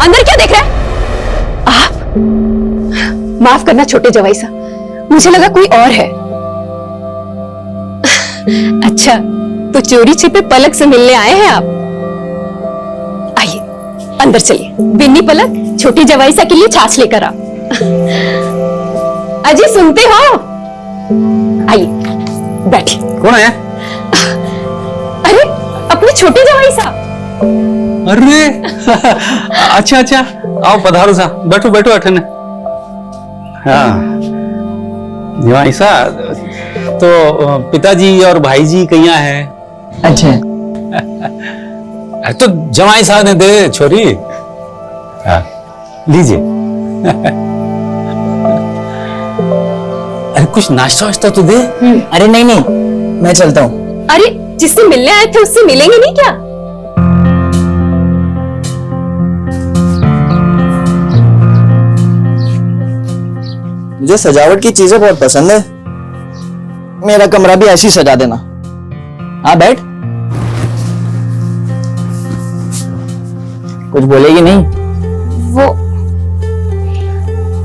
अंदर क्या देख रहा है? आप माफ करना छोटे जवाई साहब, मुझे लगा कोई और है। अच्छा, तो चोरी छिपे पलक से मिलने आए हैं आप? आइए अंदर चलिए। बिन्नी पलक, छोटी जवाई सा के लिए छाछ लेकर आ। अजी सुनते हो? आइए बैठिए। कौन है? अरे अपने छोटे जवाई साहब। अरे अच्छा अच्छा, आओ पधारो सा, बैठो बैठो अठने। हाँ जवाई सा, तो पिताजी और भाई जी कहाँ है? अच्छा तो जवाई साहब ने दे छोरी। हाँ लीजिए। अरे कुछ नाश्ता वाश्ता तो दे। अरे नहीं नहीं, मैं चलता हूँ। अरे जिससे मिलने आए थे उससे मिलेंगे नहीं क्या? मुझे सजावट की चीजें बहुत पसंद है, मेरा कमरा भी ऐसी सजा देना। हाँ बैठ। कुछ बोलेगी नहीं? वो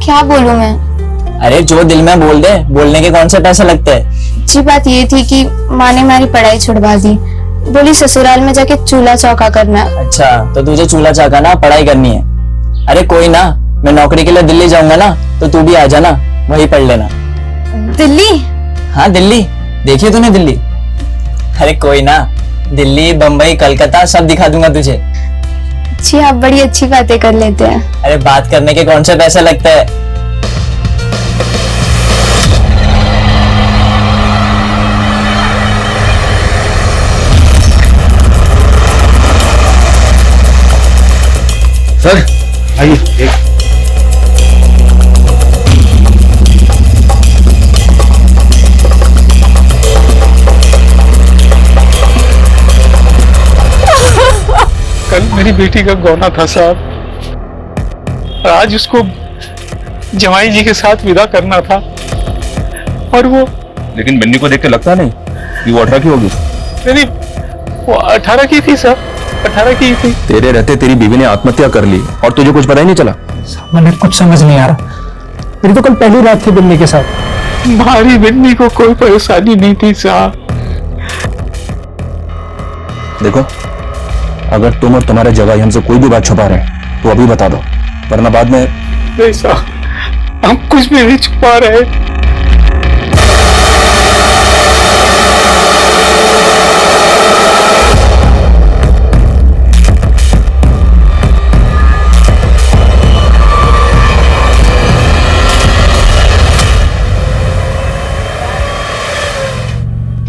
क्या बोलूं मैं? अरे जो दिल में बोल दे, बोलने के कौन से पैसे लगते हैं। अच्छी बात ये थी कि माँ ने हमारी पढ़ाई छुड़वा दी, बोली ससुराल में जाके चूल्हा चौका करना है। अच्छा तो तुझे चूल्हा चाका ना पढ़ाई करनी है। अरे कोई ना, मैं नौकरी के लिए दिल्ली जाऊंगा ना, तो तू भी आ जाना, वहीं पढ़ लेना। दिल्ली? हाँ दिल्ली, देखिए तूने दिल्ली? अरे कोई ना, दिल्ली बम्बई कलकत्ता सब दिखा दूंगा तुझे। जी आप बड़ी अच्छी बातें कर लेते हैं। अरे बात करने के कौन से पैसे लगते हैं? सर आइए। कल मेरी बेटी का गौना था साहब, और आज उसको जमाई जी के साथ विदा करना था, और वो। लेकिन बिन्नी को देख के लगता नहीं कि वो 18 की होगी। नहीं, वो 18 की थी सर, 18 की थी। तेरे रहते तेरी बीवी ने आत्महत्या कर ली और तुझे कुछ पता ही नहीं चला। मैंने कुछ समझ नहीं आ रहा, मेरी तो कल पहली रात थी बिन्नी के साथ। हमारी बिन्नी को कोई परेशानी नहीं थी साहब। देखो, अगर तुम और तुम्हारे जवाई हमसे कोई भी बात छुपा रहे हैं तो अभी बता दो, वरना बाद में। नहीं साहब, हम कुछ भी नहीं छुपा रहे।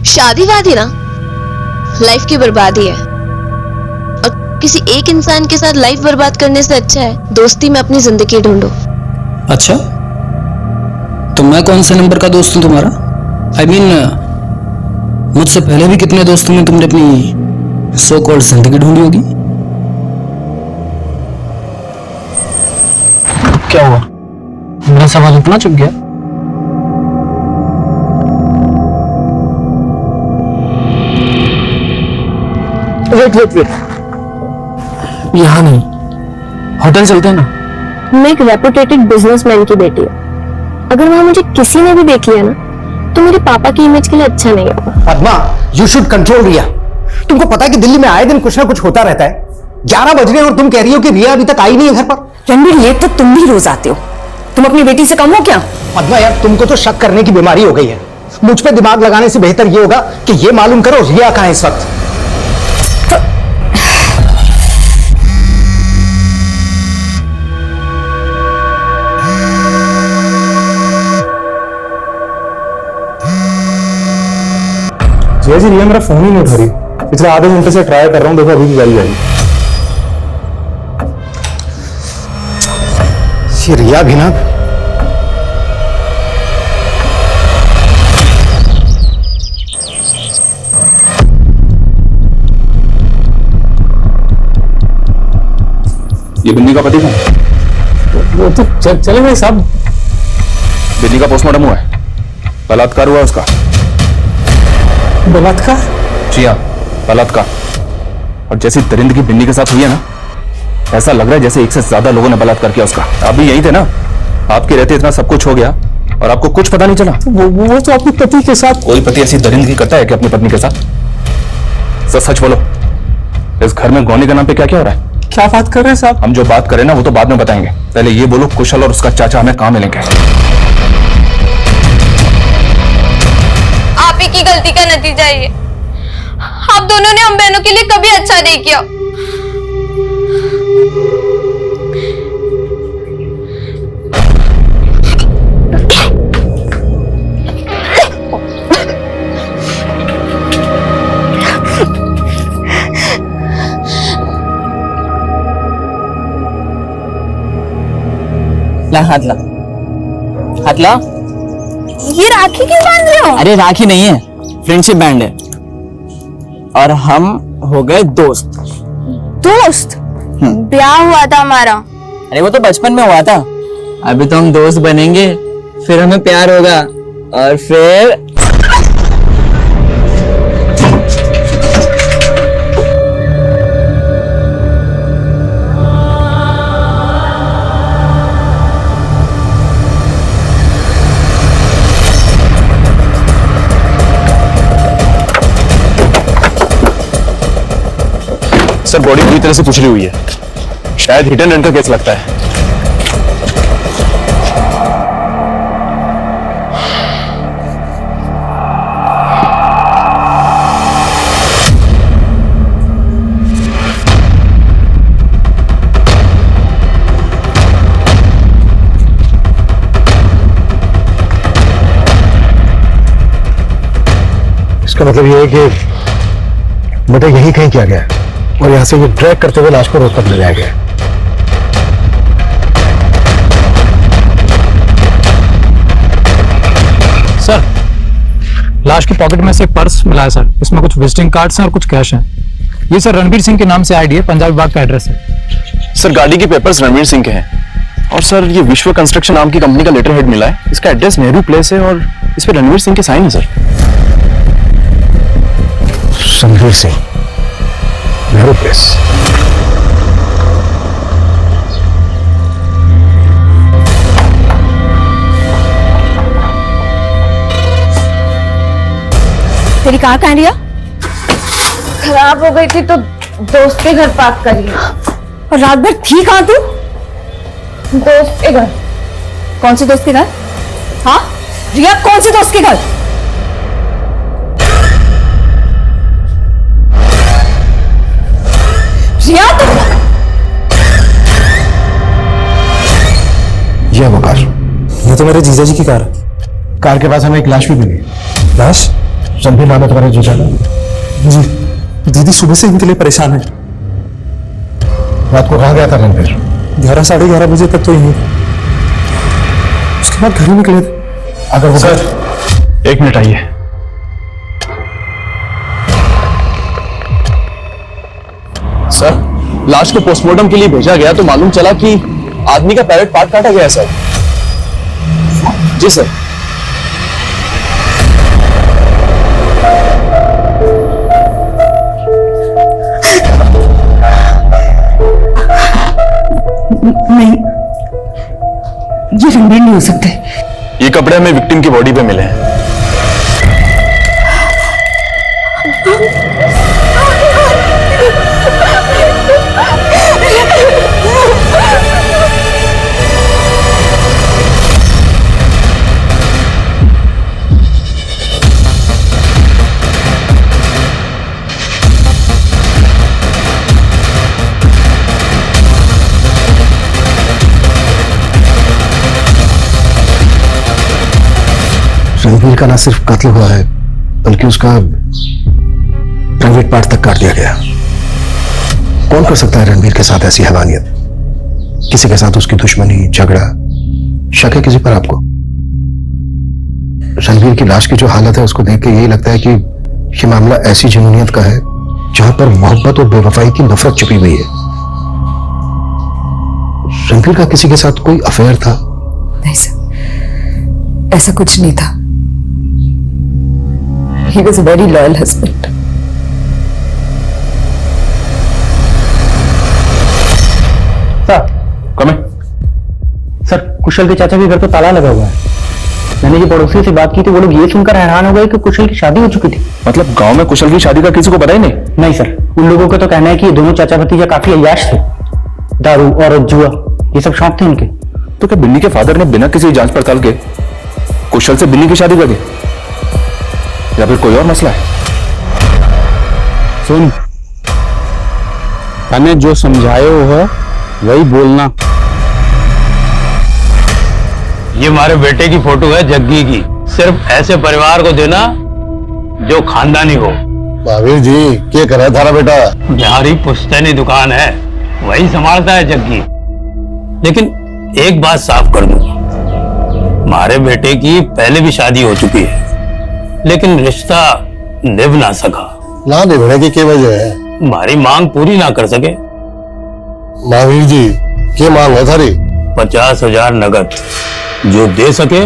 शादी वादी ना लाइफ की बर्बादी है, और किसी एक इंसान के साथ लाइफ बर्बाद करने से अच्छा है दोस्ती में अपनी जिंदगी ढूंढो। अच्छा, तो मैं कौन से नंबर का दोस्त हूं तुम्हारा? I mean, मुझसे पहले भी कितने दोस्तों में तुमने अपनी सो कॉल्ड जिंदगी ढूंढी होगी। क्या हुआ, मेरा सवाल इतना चुप गया? वेट, यहाँ नहीं, होटल चलते हैं ना। मैं एक रेपुटेटेड बिजनेसमैन की बेटी हूँ, अगर वहां मुझे किसी ने भी देख लिया ना तो मेरे पापा की इमेज के लिए अच्छा नहीं होगा। पद्मा, यू शुड कंट्रोल रिया। तुमको पता है कि दिल्ली में आए दिन कुछ ना कुछ होता रहता है। 11 बज रहे हैं और तुम कह रही हो कि रिया अभी तक आई नहीं है घर पर। रणबीर, ले तो तुम भी रोज आते हो, तुम अपनी बेटी से कम हो क्या? पद्मा यार, तुमको तो शक करने की बीमारी हो गई है। मुझ पे दिमाग लगाने से बेहतर ये होगा कि ये मालूम करो रिया कहाँ है इस वक्त। जी रिया मेरा फोन ही नहीं उठा रही, पिछले आधे घंटे से ट्राई कर रहा हूँ, देखो अभी भी गाली आई। ये रिया भी ना, ये बिन्नी का पति कौन? वो तो चले गए साहब। बिन्नी का पोस्टमार्टम हुआ है, बलात्कार हुआ उसका। बलात्कार? जी हाँ, बलात्कार। और जैसी दरिंदगी बिन्नी के साथ हुई है ना, ऐसा लग रहा है जैसे एक से ज्यादा लोगों ने बलात्कार किया उसका। आप भी यही थे ना? आपके रहते इतना सब कुछ हो गया और आपको कुछ पता नहीं चला? वो तो अपने पति के साथ। कोई पति ऐसी दरिंदगी करता है कि अपनी पत्नी के साथ? सच बोलो, इस घर में गौनी के नाम पे क्या क्या हो रहा है? क्या बात कर रहे हैं साहब? हम जो बात करें ना वो तो बाद में बताएंगे, पहले ये बोलो कुशल और उसका चाचा हमें कहाँ मिलेंगे? आप ही की गलती का नतीजा है ये। आप दोनों ने हम बहनों के लिए कभी अच्छा नहीं किया। ला हाथ ला, हाथ ला। ये राखी क्यों बांध रहे हो? अरे राखी नहीं है, फ्रेंडशिप बैंड है। और हम हो गए दोस्त। दोस्त? ब्याह हुआ था हमारा। अरे वो तो बचपन में हुआ था, अभी तो हम दोस्त बनेंगे, फिर हमें प्यार होगा और फिर सर बॉडी पूरी तरह से कुचली हुई है, शायद हिट एंड रन का केस लगता है। इसका मतलब ये है कि बेटा यही कहीं किया गया है और यहां से ये ड्रैग करते हुए लाश को रोड तक ले जाया गया। सर, लाश की पॉकेट में से एक पर्स मिला है सर। इसमें कुछ विजिटिंग कार्ड्स हैं और कुछ कैश हैं। ये सर रणबीर सिंह के नाम से आईडी है, पंजाब विभाग का एड्रेस है। सर गाड़ी के पेपर्स रणवीर सिंह के हैं और सर ये विश्व कंस्ट्रक्शन नाम की कंपनी का लेटर हेड मिला है। इसका एड्रेस नेहरू प्लेस है और इस पे रणवीर सिंह के साइन है सर। रणवीर सिंह, नेहरू प्लेस। तेरी कार कहाँ लिया? खराब हो गई थी तो दोस्त के घर पार्क करी। और रात भर थी कहाँ तू? दोस्त के घर। कौन से दोस्त के घर? हाँ रिया, कौन से दोस्त के घर? रिया ये वो कार, ये तो मेरे जीजा जी की कार है। कार के पास हमें एक लाश भी मिली। लाश? रणबीर नाम है तुम्हारे जीजा का? जी, दीदी सुबह से इनके लिए परेशान है। रात को कहाँ गया था रणबीर? 11 साढ़े 11 बजे तक तो यही, उसके बाद घर ही निकले थे। अगर वो सर एक मिनट आइए। सर लाश को पोस्टमार्टम के लिए भेजा गया तो मालूम चला कि आदमी का प्राइवेट पार्ट काटा गया है सर। जी सर। नहीं, ये रणबीर नहीं हो सकते। ये कपड़े हमें विक्टिम की बॉडी पे मिले हैं। रणबीर का ना सिर्फ कत्ल हुआ है बल्कि उसका प्राइवेट पार्ट तक काट दिया गया। कौन कर सकता है रणबीर के साथ ऐसी हैवानियत? किसी के साथ उसकी दुश्मनी, झगड़ा, शक है किसी पर आपको? रणबीर की लाश की जो हालत है उसको देख के यही लगता है कि ये मामला ऐसी जुनूनियत का है जहां पर मोहब्बत और बेवफाई की नफरत छुपी हुई है। रणबीर का किसी के साथ कोई अफेयर था? नहीं सर, ऐसा कुछ नहीं था। He was a very loyal husband. कम है। सर कुशल के चाचा के घर तो ताला लगा हुआ है। मैंने जो पड़ोसी से बात की थी वो लोग ये सुनकर हैरान हो गए कि कुशल की शादी हो चुकी थी। मतलब गांव में कुशल की शादी का किसी को पता ही नहीं? नहीं सर, उन लोगों का तो कहना है कि ये दोनों चाचा भतीजा काफी अय्याश थे, दारू और जुआ ये सब शौक थे उनके। तो क्या बिन्नी के फादर ने बिना किसी जांच पड़ताल के कुशल से बिन्नी की शादी कर दी, या फिर कोई और मसला है? सुन, मैंने जो समझाए हो वही बोलना। ये हमारे बेटे की फोटो है जग्गी की। सिर्फ ऐसे परिवार को देना जो खानदानी हो। महावीर जी क्या कर रहा है थारा बेटा? बिहारी पुश्तैनी दुकान है, वही संभालता है जग्गी। लेकिन एक बात साफ कर दूं, हमारे बेटे की पहले भी शादी हो चुकी है, लेकिन रिश्ता निभ ना सका। ना निभने की क्या वजह है? हमारी मांग पूरी ना कर सके। महावीर जी क्या मांग है थारी? 50,000 नगद, जो दे सके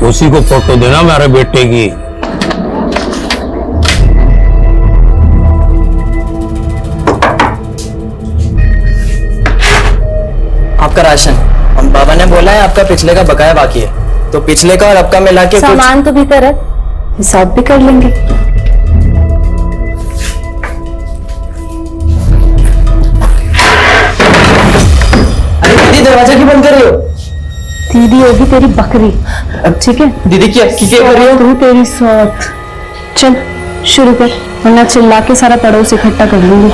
उसी को फोटो देना मेरे बेटे की। आपका राशन, हम बाबा ने बोला है आपका पिछले का बकाया बाकी है, तो पिछले का और अब का मिला के सामान तो भीतर है, हिसाब भी कर लेंगे। अरे दीदी दरवाजा क्यों बंद कर रही हो? दीदी होगी तेरी बकरी, ठीक है? दीदी क्या कर रही हो? तू तेरी सौत। चल शुरू कर, वरना चिल्ला के सारा पड़ोस इकट्ठा कर लूंगी।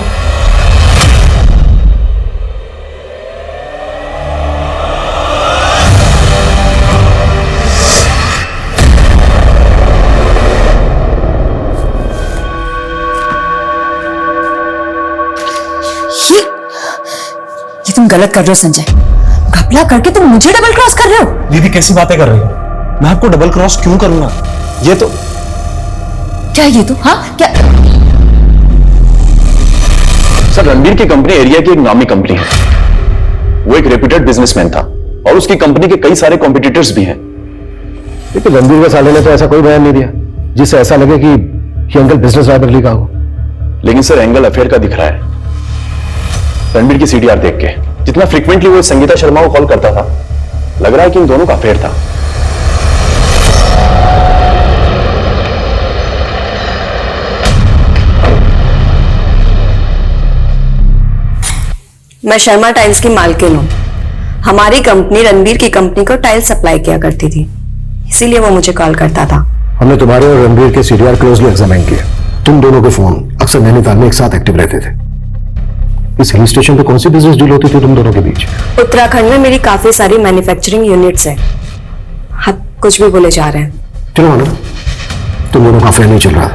ये तुम गलत कर रहे हो संजय। घपला करके तुम मुझे डबल क्रॉस कर रहे हो। दीदी कैसी बातें कर रही हो? मैं आपको डबल क्रॉस क्यों करूंगा? ये तो क्या ये तो? हाँ क्या? सर रणबीर की कंपनी एरिया की एक नामी कंपनी है। वो एक रेप्यूटेड बिजनेसमैन था और उसकी कंपनी के कई सारे कॉम्पिटिटर्स भी हैं। लेकिन रणबीर के साले ने तो ऐसा कोई बयान नहीं दिया जिससे ऐसा लगे कि ये एंगल बिजनेस राइवलरी का हो। लेकिन सर एंगल अफेयर का दिख रहा है। रणबीर की सीडीआर देख के जितना फ्रीक्वेंटली वो संगीता शर्मा को कॉल करता था, लग रहा है कि इन दोनों का अफेयर था। मैं शर्मा टाइल्स की मालकिन हूँ। हमारी कंपनी रणबीर की कंपनी को टाइल्स सप्लाई किया करती थी, इसीलिए वो मुझे कॉल करता था। हमने तुम्हारे और रणबीर के सीडीआर क्लोजली एग्जामिन किया। तुम दोनों के फोन अक्सर नैनीताल में एक साथ एक्टिव रहते थे। इस हिल स्टेशन पे कौन सी बिजनेस डील होती थी तुम दोनों के बीच? उत्तराखंड में मेरी काफी सारी मैन्युफैक्चरिंग यूनिट्स हैं। आप कुछ भी बोले जा रहे हैं। चलो मानो तुम दोनों का अफेयर नहीं चल रहा,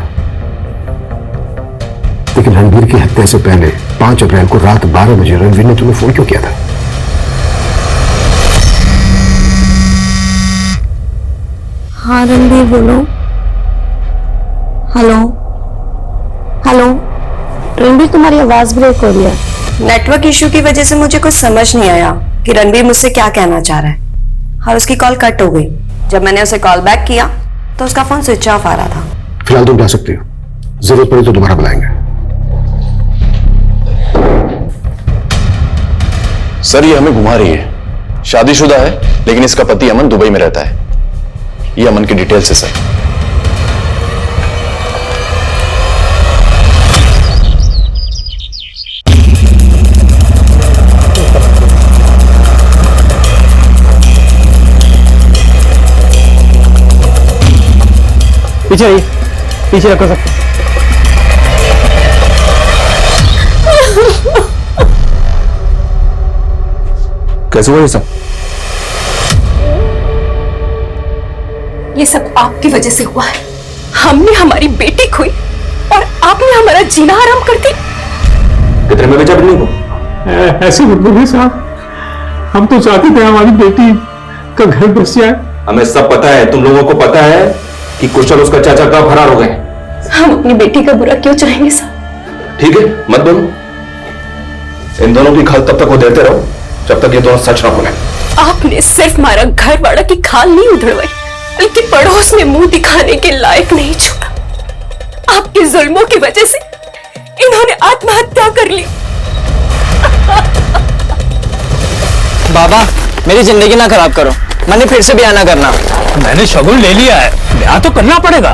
लेकिन रणबीर की हत्या से पहले 5 अप्रैल को रात 12 बजे रणबीर ने तुम्हें फोन क्यों किया था? हाँ रणबीर बोलो। Hello hello. रणबीर तुम्हारी आवाज ब्रेक हो रही है। नेटवर्क इशू की वजह से मुझे कुछ समझ नहीं आया कि रणबीर मुझसे क्या कहना चाह रहा है, और उसकी कॉल कट हो गई। जब मैंने उसे कॉल बैक किया तो उसका फोन स्विच ऑफ आ रहा था। फिलहाल तुम जा सकती हो, जरूरत पड़ी तो दोबारा बुलाएंगे। सर ये हमें घुमा रही है। शादीशुदा है लेकिन इसका पति अमन दुबई में रहता है। ये अमन की डिटेल्स है सर। पीछे आइए, पीछे रखो सब। कैसे हुआ ये सब? ये सब आपकी वजह से हुआ है। हमने हमारी बेटी खोई और आपने हमारा जीना हराम कर दी। कितने में बेचा बिन्नी को? ऐसे मत बोलिए साहब, हम तो चाहते थे हमारी बेटी का घर बस जाए। हमें सब पता है, तुम लोगों को पता है कि कुशल उसका चाचा कब फरार हो गए। हम अपनी बेटी का बुरा क्यों चाहेंगे साहब? ठीक है मत बोलो। इन दोनों की खाल तब तक वो देते रहो जब तक ये दोनों सच ना बोले। आपने सिर्फ हमारा घर वाला की खाल नहीं उधड़वाई, बल्कि पड़ोस में मुंह दिखाने के लायक नहीं छोड़ा। आपके जुल्मों की वजह से इन्होंने आत्महत्या कर ली। बाबा मेरी जिंदगी ना खराब करो, मैंने फिर से ब्याह ना करना। मैंने शगुन ले लिया है, ब्याह तो करना पड़ेगा।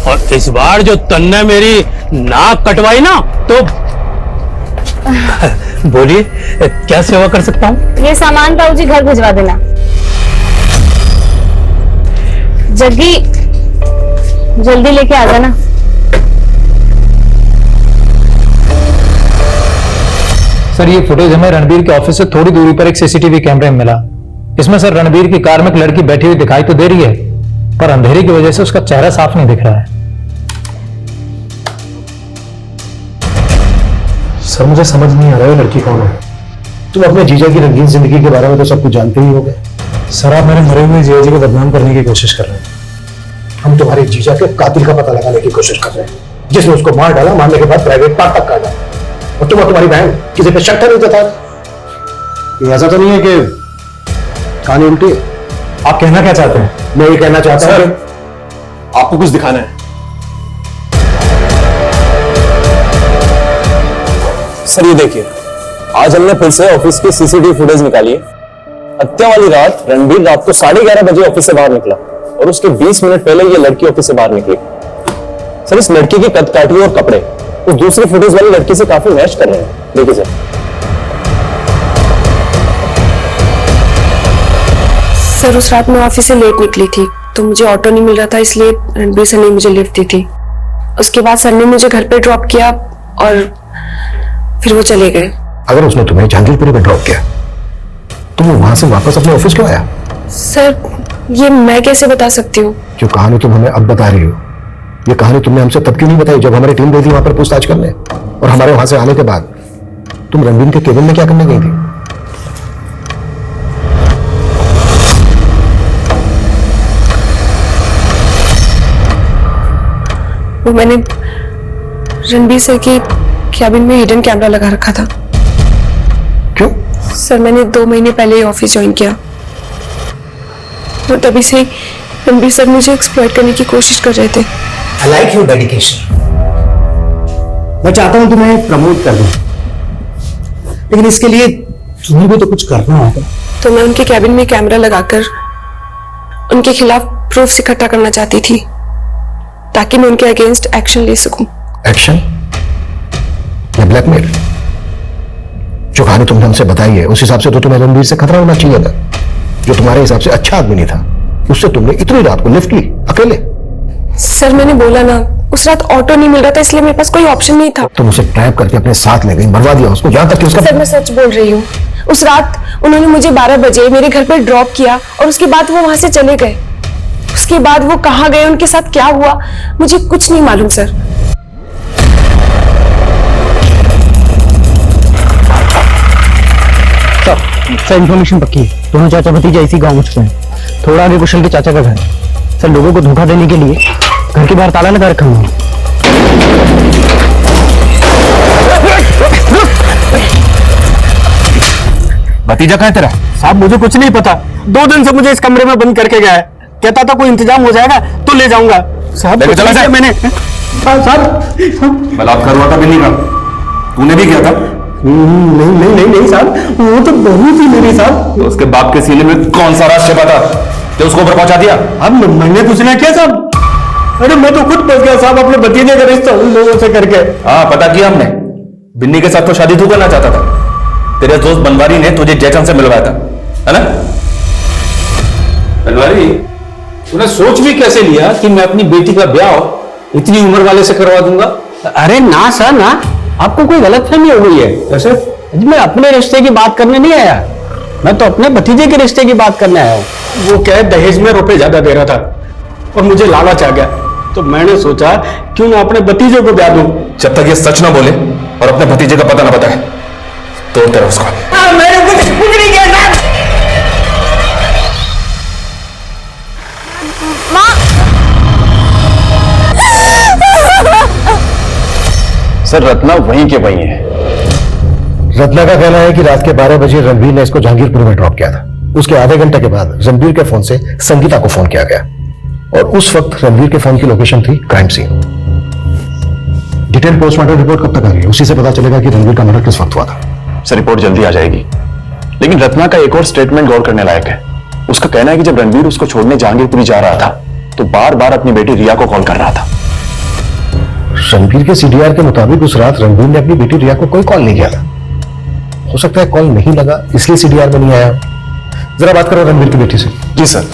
और इस बार जो तन्ने मेरी नाक कटवाई ना, तो बोलिए क्या सेवा कर सकता हूँ? ये सामान बाबूजी घर भिजवा देना। जग्गी जल्दी लेके आ जाना। सर ये फुटेज हमें रणबीर के ऑफिस से थोड़ी दूरी पर एक सीसीटीवी कैमरे में मिला। इसमें सर रणबीर की कार में एक लड़की बैठी हुई दिखाई तो दे रही है, पर अंधेरे की वजह से उसका चेहरा साफ नहीं दिख रहा है। सर मुझे समझ नहीं आ रहा है लड़की कौन है। तुम अपने जीजा की रंगीन जिंदगी के बारे में तो सब कुछ जानते ही होगे। सर आप मेरे मरे हुए जीजा जी को बदनाम करने की कोशिश कर रहे हैं। हम तुम्हारे जीजा के कातिल का पता लगाने की कोशिश कर रहे हैं, जिसने उसको मार डाला, मारने के बाद प्राइवेट पार्ट तक काटा। और तुम और तुम्हारी बहन किसी पे शक नहीं जता। ये ऐसा तो नहीं है कि कहानी उल्टी है? आप कहना क्या चाहते हैं? मैं ये कहना चाहता हूं कि आपको कुछ दिखाना है। सर ये देखिए, आज हमने फिर से ऑफिस की सीसीटीवी फुटेज निकाली है। हत्या वाली रात रणबीर रात को 11:30 बजे ऑफिस से बाहर निकला और उसके 20 मिनट पहले ये लड़की ऑफिस से बाहर निकली। सर इस लड़की की कदकाठी और कपड़े उस दूसरी फुटेज वाली लड़की से काफी मैच कर रहे हैं। देखिए सर। सर उस रात मैं ऑफिस से लेट निकली थी तो मुझे ऑटो नहीं मिल रहा था, इसलिए रणबीर सर ने मुझे लिफ्ट दी थी। उसके बाद सर ने मुझे घर पे ड्रॉप किया और फिर वो चले गए। अगर उसने तुम्हें जहांगीरपुरी में ड्रॉप किया तो वो वहां से वापस अपने ऑफिस क्यों आया? सर ये मैं कैसे बता सकती हूँ? जो कहानी तुम हमें अब बता रही हो, ये कहानी तुमने हमसे तब क्यों नहीं बताई जब हमारी टीम गई थी वहां पर पूछताछ करने? और हमारे वहां से आने के बाद तुम रणबीर के केबिन में क्या करने गई थी? वो मैंने रणबीर सर की कैबिन में हिडन कैमरा लगा रखा था। क्यों? सर मैंने 2 महीने पहले ही ऑफिस ज्वाइन किया और तभी से रणबीर सर मुझे एक्सप्लॉइट करने की कोशिश कर रहे थे। I like your dedication. मैं चाहता हूं तुम्हें प्रमोट कर दूं, लेकिन इसके लिए तुम्हें भी तो कुछ करना होगा। तो मैं उनके कैबिन में कैमरा लगाकर उनके खिलाफ प्रूफ इकट्ठा करना चाहती थी ताकि मैं उनके अगेंस्ट एक्शन ले सकूं। एक्शन या ब्लैकमेल? जो कहानी तुमने हमसे बताई है उस हिसाब से तो तुम्हें रणबीर से खतरा होना चाहिए था। जो तुम्हारे हिसाब से अच्छा आदमी नहीं था, उससे तुमने इतनी रात को लिफ्ट ली अकेले। सर मैंने बोला ना, उस रात ऑटो नहीं मिल रहा था, इसलिए मेरे पास कोई ऑप्शन नहीं था। तुम उसे ट्रैप करके अपने साथ ले गई, मरवा दिया उसको, यहाँ तक कि उसका। सर मैं सच बोल रही हूँ, उस रात उन्होंने मुझे 12 बजे मेरे घर पर ड्रॉप किया और उसके बाद वो वहां से चले गए। उसके बाद वो कहाँ गए, उनके साथ क्या हुआ, मुझे कुछ नहीं मालूम सर। सर इन्फॉर्मेशन पक्की है, दोनों चाचा भतीजा इसी गांव में छुपे हैं। थोड़ा आगे कुशल के चाचा का घर है। सर लोगों को धोखा देने के लिए घर के बाहर ताला लगा रखा हूँ। भतीजा कहाँ है तेरा? साहब मुझे कुछ नहीं पता, 2 दिन से मुझे इस कमरे में बंद करके गया है। कहता था कोई इंतजाम हो जाएगा तो ले जाऊंगा। साहब मैंने बलात्कार हुआ था बिन्नी का, तूने भी किया था? नहीं साहब, वो तो बहू थी मेरी साहब। तो उसके बाप के सीने में कौन सा राज छिपा था जो उसको ऊपर पहुंचा दिया? अब मैंने कुछ नहीं किया साहब। अरे मैं तो खुद फंस गया साहब अपने भतीजे का रिश्ता उन लोगों से करके। हाँ पता किया हमने, बिन्नी के साथ तो शादी तू करना चाहता था। तेरे दोस्त बनवारी ने तुझे जयचंद से मिलवाया था, है ना? बनवारी, तूने सोच भी कैसे लिया कि मैं अपनी बेटी का ब्याह इतनी उम्र वाले से करवा दूंगा? अरे ना सर ना, आपको कोई गलतफहमी हो गई है। कैसे? मैं अपने रिश्ते की बात करने नहीं आया, मैं तो अपने भतीजे के रिश्ते की बात करने आया हूँ। वो क्या है, दहेज में रुपए ज्यादा दे रहा था और मुझे लालच आ गया, तो मैंने सोचा क्यों ना अपने भतीजे को ब्याह दूं। जब तक ये सच ना बोले और अपने भतीजे का पता ना बताए तो तेरा उसको। मैंने कुछ नहीं किया सर। सर रत्ना वहीं के वहीं है। रत्ना का कहना है कि रात के 12 बजे रणबीर ने इसको जहांगीरपुर में ड्रॉप किया था। उसके आधे घंटे के बाद रणबीर के फोन से संगीता को फोन किया गया और उस वक्त रणबीर के फोन की लोकेशन थी crime scene. Detail postmortem report कब तक आ रही है? उसी से पता चलेगा कि रणबीर का मर्डर किस वक्त हुआ था। सर रिपोर्ट जल्दी आ जाएगी। लेकिन रत्ना का एक और स्टेटमेंट गौर करने लायक है। उसका कहना है कि जब रणबीर उसको छोड़ने जहांगीरपुरी जा रहा था तो बार बार अपनी बेटी रिया को कॉल कर रहा था। रणबीर के सीडीआर के मुताबिक उस रात रणबीर ने अपनी बेटी रिया को कोई कॉल नहीं किया था। हो सकता है कॉल नहीं लगा इसलिए सीडीआर में नहीं आया। जरा बात करो रणबीर की बेटी से। जी सर।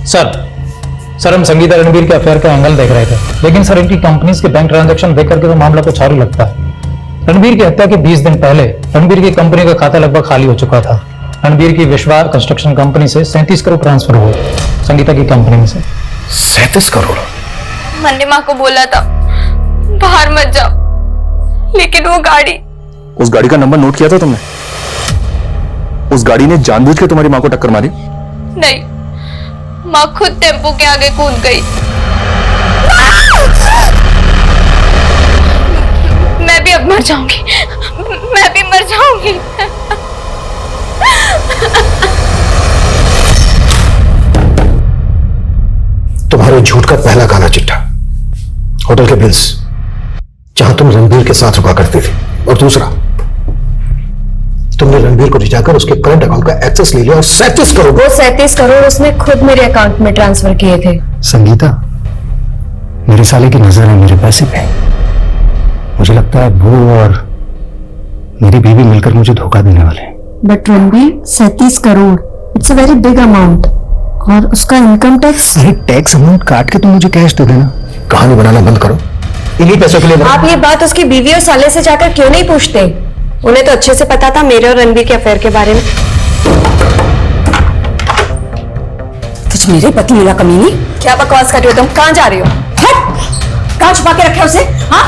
सर हम संगीता रणबीर के अफेयर का एंगल देख रहे थे, लेकिन सर इनकी कंपनीज के बैंक ट्रांजैक्शन देख करके तो मामला कुछ और लगता है। रणबीर की हत्या के 20 दिन पहले रणबीर की कंपनी का खाता लगभग खाली हो चुका था। रणबीर की विश्वा कंस्ट्रक्शन कंपनी से 37 करोड़ ट्रांसफर हुए संगीता की कंपनी में से। 37 करोड़? मैंने माँ को बोला था बाहर मत जाओ, लेकिन वो गाड़ी, उस गाड़ी का नंबर नोट किया था तुमने? उस गाड़ी ने जानबूझ के तुम्हारी माँ को टक्कर मारी? नहीं, माँ खुद टेम्पो के आगे कूद गई। मैं भी अब मर जाऊंगी, मैं भी मर जाऊंगी। तुम्हारे झूठ का पहला काला चिट्ठा, होटल के बिल्स जहां तुम रणबीर के साथ रुका करती थी, और दूसरा तुमने रणबीर को रिझाकर उसके करंट अकाउंट का एक्सेस ले लिया और 37 करोड़। वो 37 करोड़ उसने खुद मेरे अकाउंट में ट्रांसफर किए थे। संगीता, मेरे साले की नजर है मेरे पैसे पे। मुझे लगता है वो और मेरी बीवी मिलकर मुझे धोखा देने वाले हैं। But Ranbir 37 crore it's a very big amount, और उसका इनकम टैक्स। अरे टैक्स अमाउंट काट के तुम मुझे कैश दे देना। कहानी बनाना बंद करो, इन्हीं पैसों के लिए। आप ये बात उसकी बीवी और साले से जाकर क्यों नहीं पूछते? उन्हें तो अच्छे से पता था मेरे और रणबीर के अफेयर के बारे में। तुझ मेरे पति मिला कमीनी? क्या बकवास कर रहे हो तुम? कहाँ जा रही हो? कहाँ छुपा के रखे उसे? हाँ?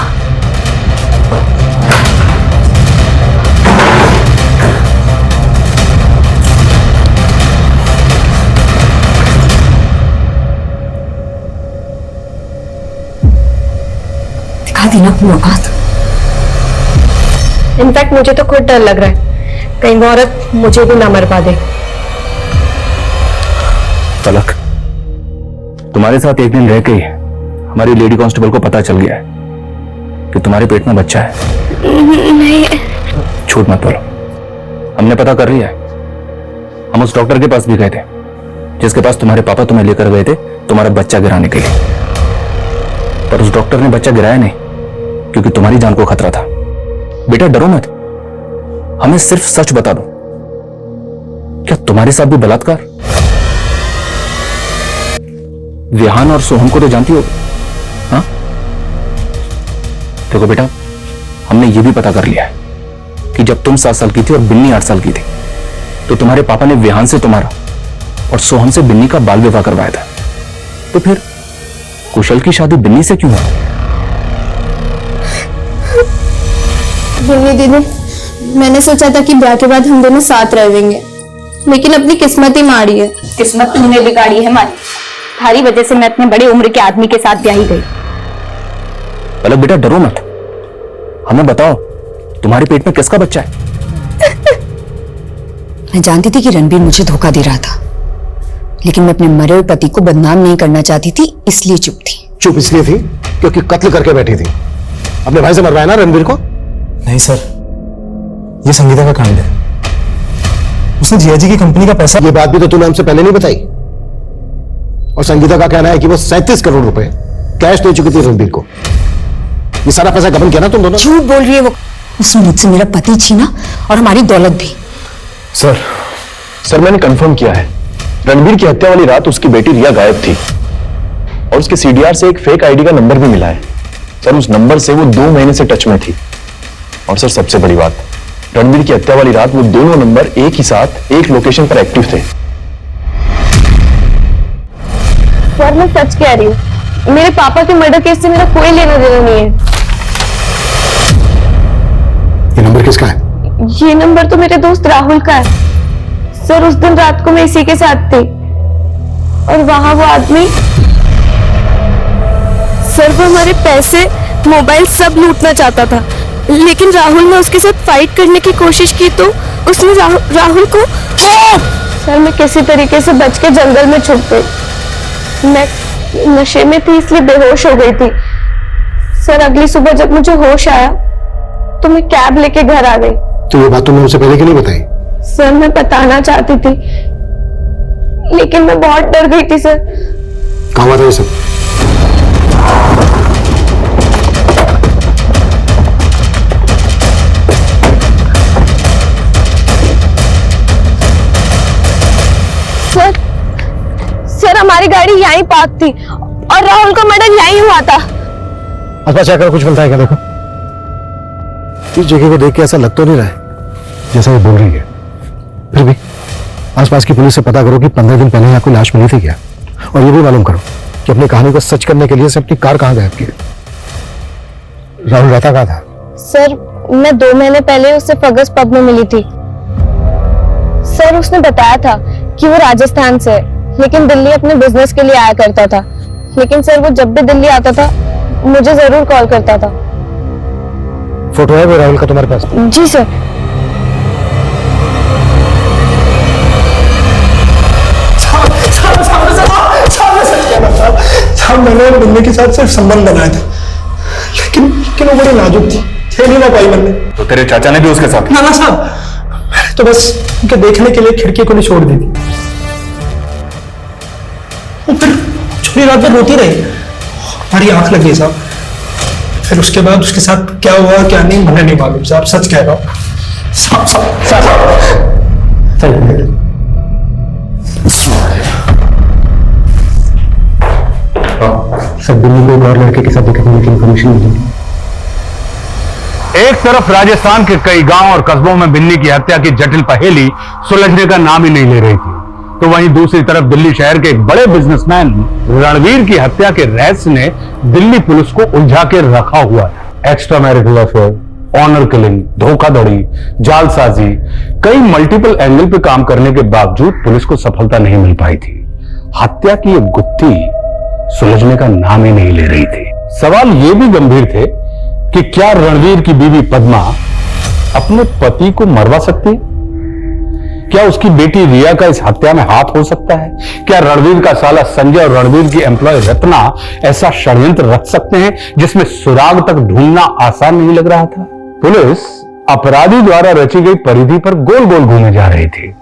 दिखा दी ना अपनी औकात। इनफैक्ट मुझे तो खुद डर लग रहा है कहीं वो औरत मुझे भी ना मरवा दे। पलक, तुम्हारे साथ एक दिन रह के ही हमारी लेडी कांस्टेबल को पता चल गया है कि तुम्हारे पेट में बच्चा है। नहीं, झूठ मत बोलो, हमने पता कर लिया है। हम उस डॉक्टर के पास भी गए थे जिसके पास तुम्हारे पापा तुम्हें लेकर गए थे तुम्हारा बच्चा गिराने के लिए, पर उस डॉक्टर ने बच्चा गिराया नहीं क्योंकि तुम्हारी जान को खतरा था। बेटा डरो मत, हमें सिर्फ सच बता दो, क्या तुम्हारे साथ भी बलात्कार? विहान और सोहम को तो जानती हो? हाँ देखो बेटा, हमने ये भी पता कर लिया है कि जब तुम 7 साल की थी और बिन्नी 8 साल की थी तो तुम्हारे पापा ने विहान से तुम्हारा और सोहम से बिन्नी का बाल विवाह करवाया था। तो फिर कुशल की शादी बिन्नी से क्यों हुई? बिन्नी दीदी, मैंने सोचा था कि ब्याह के बाद हम दोनों साथ रहेंगे, लेकिन अपनी किस्मत ही मारी है। किस्मत तुमने बिगाड़ी है हमारी। तुम्हारी वजह से मैं अपने बड़े उम्र के आदमी के साथ ब्याही गई। पलक बेटा डरो मत, हमें बताओ तुम्हारे पेट में किसका बच्चा है? मैं जानती थी कि रणबीर मुझे धोखा दे रहा था, लेकिन मैं अपने मरे हुए पति को बदनाम नहीं करना चाहती थी, इसलिए चुप थी। चुप इसलिए थी क्योंकि कत्ल करके बैठी थी। अपने भाई से मरवाया ना रणबीर को? नहीं सर, ये संगीता का कांड है। उसने जिया जी की कंपनी का पैसा। ये बात भी तो तूने हमसे पहले नहीं बताई। और संगीता का कहना है कि वो 37 करोड़ रुपए कैश दे चुकी थी रणबीर को। ये सारा पैसा गबन किया ना तुम दोनों? झूठ बोल रही है वो। उसने मुझसे मेरा पति छीना और हमारी दौलत भी। सर मैंने कंफर्म किया है, रणबीर की हत्या वाली रात उसकी बेटी रिया गायब थी और उसके सीडीआर से एक फेक आईडी का नंबर भी मिला है। सर उस नंबर से वो 2 महीने से टच में थी। और सर सबसे बड़ी बात, रणबीर की हत्या वाली रात वो दोनों नंबर एक ही साथ एक लोकेशन पर एक्टिव थे। सर मैं सच कह रही हूँ, मेरे पापा के मर्डर केस से मेरा कोई लेना देना नहीं है। ये नंबर किसका है? ये नंबर तो मेरे दोस्त राहुल का है। सर उस दिन रात को मैं इसी के साथ थी और वहां वो आदमी, सर वो हमारे पैसे, मोबाइल सब लूटना चाहता था, लेकिन राहुल ने उसके साथ फाइट करने की कोशिश की तो उसने राहुल को। सर मैं किसी तरीके से बच के जंगल में छुप गई। मैं नशे में थी इसलिए बेहोश हो गई थी। सर अगली सुबह जब मुझे होश आया तो मैं कैब लेके घर आ गई। तो ये बात तुमने मुझसे पहले क्यों नहीं बताई? सर मैं बताना चाहती थी, लेकिन मैं बहुत डर गई थी सर। कहाँ हुआ था ये सब? सर हमारी गाड़ी यहीं पार्क थी और राहुल का मर्डर यहीं हुआ था। आसपास जाकर कुछ मिलता है क्या? देखो, इस जगह को देख के ऐसा लग तो नहीं रहा है जैसा वो बोल रही है। फिर भी आसपास की पुलिस से पता करो कि 15 दिन पहले यहाँ कोई लाश मिली थी क्या, और ये भी मालूम करो कि अपनी कहानी को सच करने के लिए से अपनी कार कहाँ गायब की। राहुल रहता कहाँ था? सर मैं 2 महीने पहले उससे फगस पब में मिली थी। सर उसने बताया था कि वो राजस्थान से है, लेकिन दिल्ली अपने बिजनेस के लिए आया करता था। लेकिन सर वो जब भी दिल्ली आता था मुझे जरूर कॉल करता था। फोटो है वो राहुल का तुम्हारे पास? जी सर। साहब मैंने बिल्ली के साथ सिर्फ संबंध बनाया था, लेकिन वो बड़ी नाजुक थी, थे नहीं ना पाई मैंने। तो तेरे चाचा ने भी उसके साथ? ना साहब, मैंने तो बस उनके देखने के लिए खिड़की को नहीं छोड़ दी थी। फिर छोटी रात में रोती रही, हमारी आंख लग गई साहब। फिर उसके बाद उसके साथ क्या हुआ क्या नहीं मुझे नहीं मालूम साहब, सच कह रहा हूँ साहब। सब दिल्ली को एक और लड़के के साथ देखने की इंफॉर्मेशन मिली। एक तरफ राजस्थान के कई गांव और कस्बों में बिन्नी की हत्या की जटिल पहेली सुलझने का नाम ही नहीं ले रही थी, तो वहीं दूसरी तरफ दिल्ली शहर के एक बड़े बिजनेसमैन रणवीर की हत्या के रहस्य ने दिल्ली पुलिस को उलझा के रखा हुआ है। Extramarital affair, honour killing, धोखाधड़ी, जालसाजी, कई मल्टीपल एंगल पे काम करने के बावजूद पुलिस को सफलता नहीं मिल पाई थी। हत्या की एक गुत्थी सुलझने का नाम ही नहीं ले रही थी। सवाल ये भी गंभीर थे कि क्या रणवीर की बीवी पद्मा अपने पति को मरवा सकती है? क्या उसकी बेटी रिया का इस हत्या में हाथ हो सकता है? क्या रणवीर का साला संजय और रणवीर की एम्प्लॉय रत्ना ऐसा षड्यंत्र रच सकते हैं जिसमें सुराग तक ढूंढना आसान नहीं लग रहा था? पुलिस अपराधी द्वारा रची गई परिधि पर गोल गोल घूमे जा रही थी।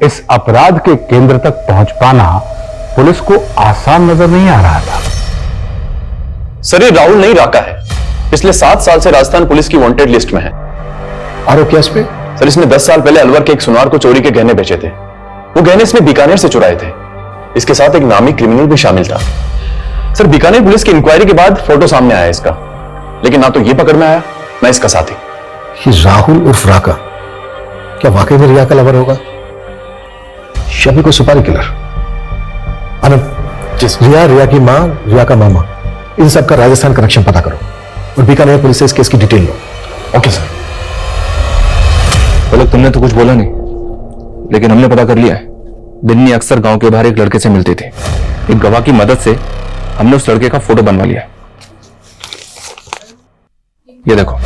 इस अपराध के केंद्र तक पहुंच पाना पुलिस को आसान नजर नहीं आ रहा था। सर ये राहुल नहीं राका है, पिछले 7 साल से राजस्थान पुलिस की वांटेड लिस्ट में है। आरोप क्या इस पे? सर इसने 10 साल पहले अलवर के एक सुनार को चोरी के गहने बेचे थे। वो गहने इसने बीकानेर से चुराए थे। इसके साथ एक नामी क्रिमिनल भी शामिल था। सर बीकानेर पुलिस की इंक्वायरी के बाद फोटो सामने आया इसका, लेकिन ना तो ये पकड़ में आया ना इसका साथी। ये राहुल उर्फ राका क्या वाकई में रिया का लवर होगा? शबी को सुपारी किलर? आनंद, रिया की मां, रिया का मामा, इन सब का राजस्थान कनेक्शन पता करो और बीकानेर पुलिस से इस केस की डिटेल लो। Okay sir. पलक तुमने तो कुछ बोला नहीं, लेकिन हमने पता कर लिया है। बिन्नी अक्सर गांव के बाहर एक लड़के से मिलती थी। एक गवाह की मदद से हमने उस लड़के का फोटो बनवा लिया। ये देखो,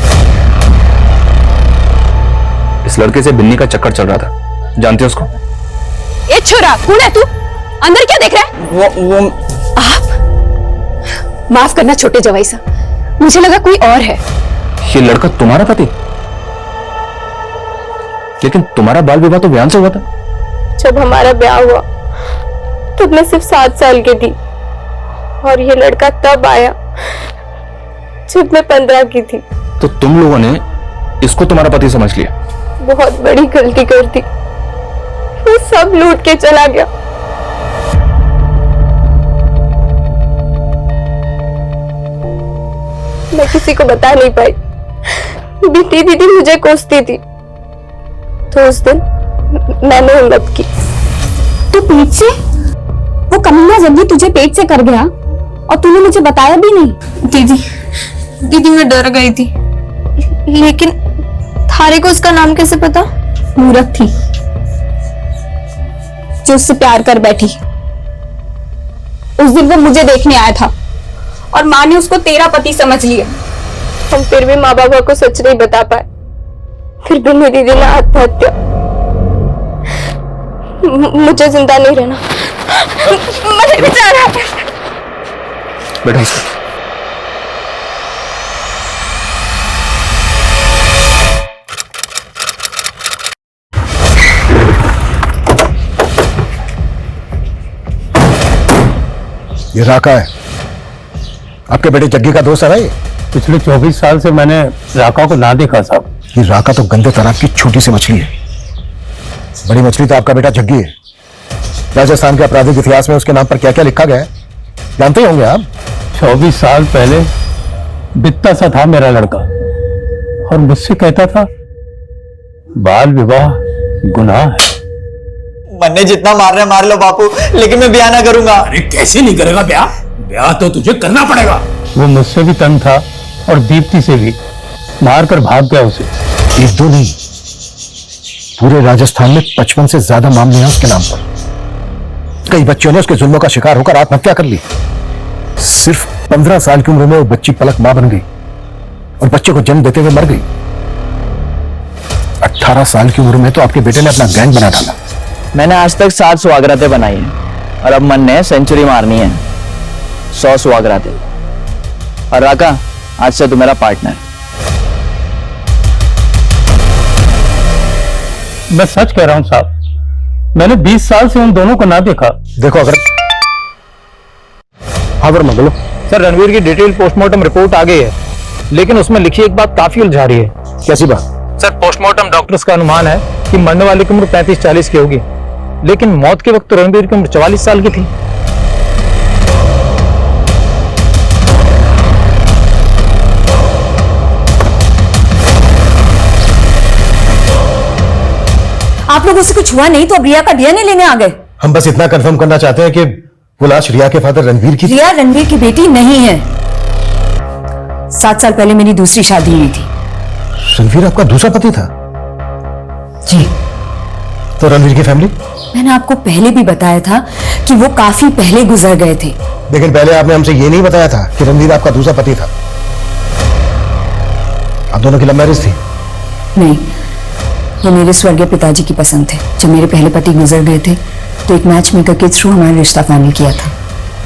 इस लड़के से बिन्नी का चक्कर चल रहा था। जानते हो उसको? ये छोरा कौन है तू? अंदर क्या देख रहा है? वो आप माफ करना छोटे जवाई साहब, मुझे लगा कोई और है। ये लड़का तुम्हारा पति? लेकिन तुम्हारा बाल विवाह तो बयान से हुआ था। जब हमारा ब्याह हुआ तब मैं सिर्फ 7 साल की थी और ये लड़का तब आया जब मैं 15 की थी। तो तुम लोगों ने इसको तुम्हारा पति समझ लिया? बहुत बड़ी गलती कर दी, वो सब लूट के चला गया। मैं किसी को बता नहीं पाई। बीती दीदी मुझे कोसती थी, तो उस दिन मैंने हिम्मत की। तो पेट से वो कमीना जल्दी तुझे पेट से कर गया और तूने मुझे बताया भी नहीं? दीदी मैं डर गई थी, लेकिन थारे को उसका नाम कैसे पता? मूर्ख थी जो उससे प्यार कर बैठी। उस दिन वो मुझे देखने आया था और माँ ने उसको तेरा पति समझ लिया। हम फिर भी माँ बाबा को सच नहीं बता पाए। फिर भी मेरी दीदी ने आत्महत्या। मुझे जिंदा नहीं रहना, मुझे बेचारा। बैठो। ये राका है, आपके बेटे जग्गी का दोस्त है भाई। पिछले 24 साल से मैंने राका को ना देखा साहब। ये राका तो गंदे तालाब की छोटी सी मछली है, बड़ी मछली तो आपका बेटा जग्गी है। राजस्थान के आपराधिक इतिहास में उसके नाम पर क्या क्या लिखा गया है जानते ही होंगे आप। 24 साल पहले बित्ता सा था मेरा लड़का और मुझसे कहता था बाल विवाह गुनाह है। मन्ने जितना मार रहे मार लो बापू, लेकिन मैं ब्याह ना करूंगा। अरे कैसे नहीं करेगा ब्याह? ब्याह तो तुझे करना पड़ेगा। वो मुझसे भी तंग था और दीप्ति से भी, मारकर भाग गया उसे। एक दो नहीं, पूरे राजस्थान में 55 से ज्यादा मामले हैं उसके नाम पर। कई बच्चों ने उसके जुल्मों का शिकार होकर आत्महत्या कर ली। सिर्फ 15 साल की उम्र में वो बच्ची पलक मां बन गई और बच्चे को जन्म देते हुए मर गई। 18 साल की उम्र में तो आपके बेटे ने अपना गैंग बना डाला। मैंने आज तक 7 सुहागरातें बनाई हैं और अब मन ने सेंचुरी मारनी है, 100 सुहागरातें। और राका, आज से तू मेरा पार्टनर। मैं सच कह रहा हूं साहब, मैंने 20 साल से उन दोनों को ना देखा। देखो अगर खबर मंगलो। सर रणवीर की डिटेल पोस्टमार्टम रिपोर्ट आ गई है, लेकिन उसमें लिखी एक बात काफी उलझा रही है। कैसी बात? सर पोस्टमार्टम डॉक्टर्स का अनुमान है कि मरने वाले की उम्र 35-40 की होगी, लेकिन मौत के वक्त तो रणवीर की उम्र 44 साल की थी। आप लोगों से कुछ हुआ नहीं तो अब रिया का डीएनए लेने आ गए। हम बस इतना कंफर्म करना चाहते हैं कि वो लाश रिया के फादर रणवीर की। रिया रणवीर की बेटी नहीं है। 7 साल पहले मेरी दूसरी शादी हुई थी। रणवीर आपका दूसरा पति था? जी। तो रणवीर की फैमिली? मैंने आपको पहले भी बताया था कि वो काफी पहले गुजर गए थे। लेकिन पहले आपने हमसे ये नहीं बताया था कि रणवीर आपका दूसरा पति था। आप दोनों की लव मैरिज थी? नहीं, ये मेरे स्वर्गीय पिताजी की पसंद थे। जब मेरे पहले पति गुजर गए थे तो एक मैच मेकर के थ्रू हमारा रिश्ता फाइनल किया था।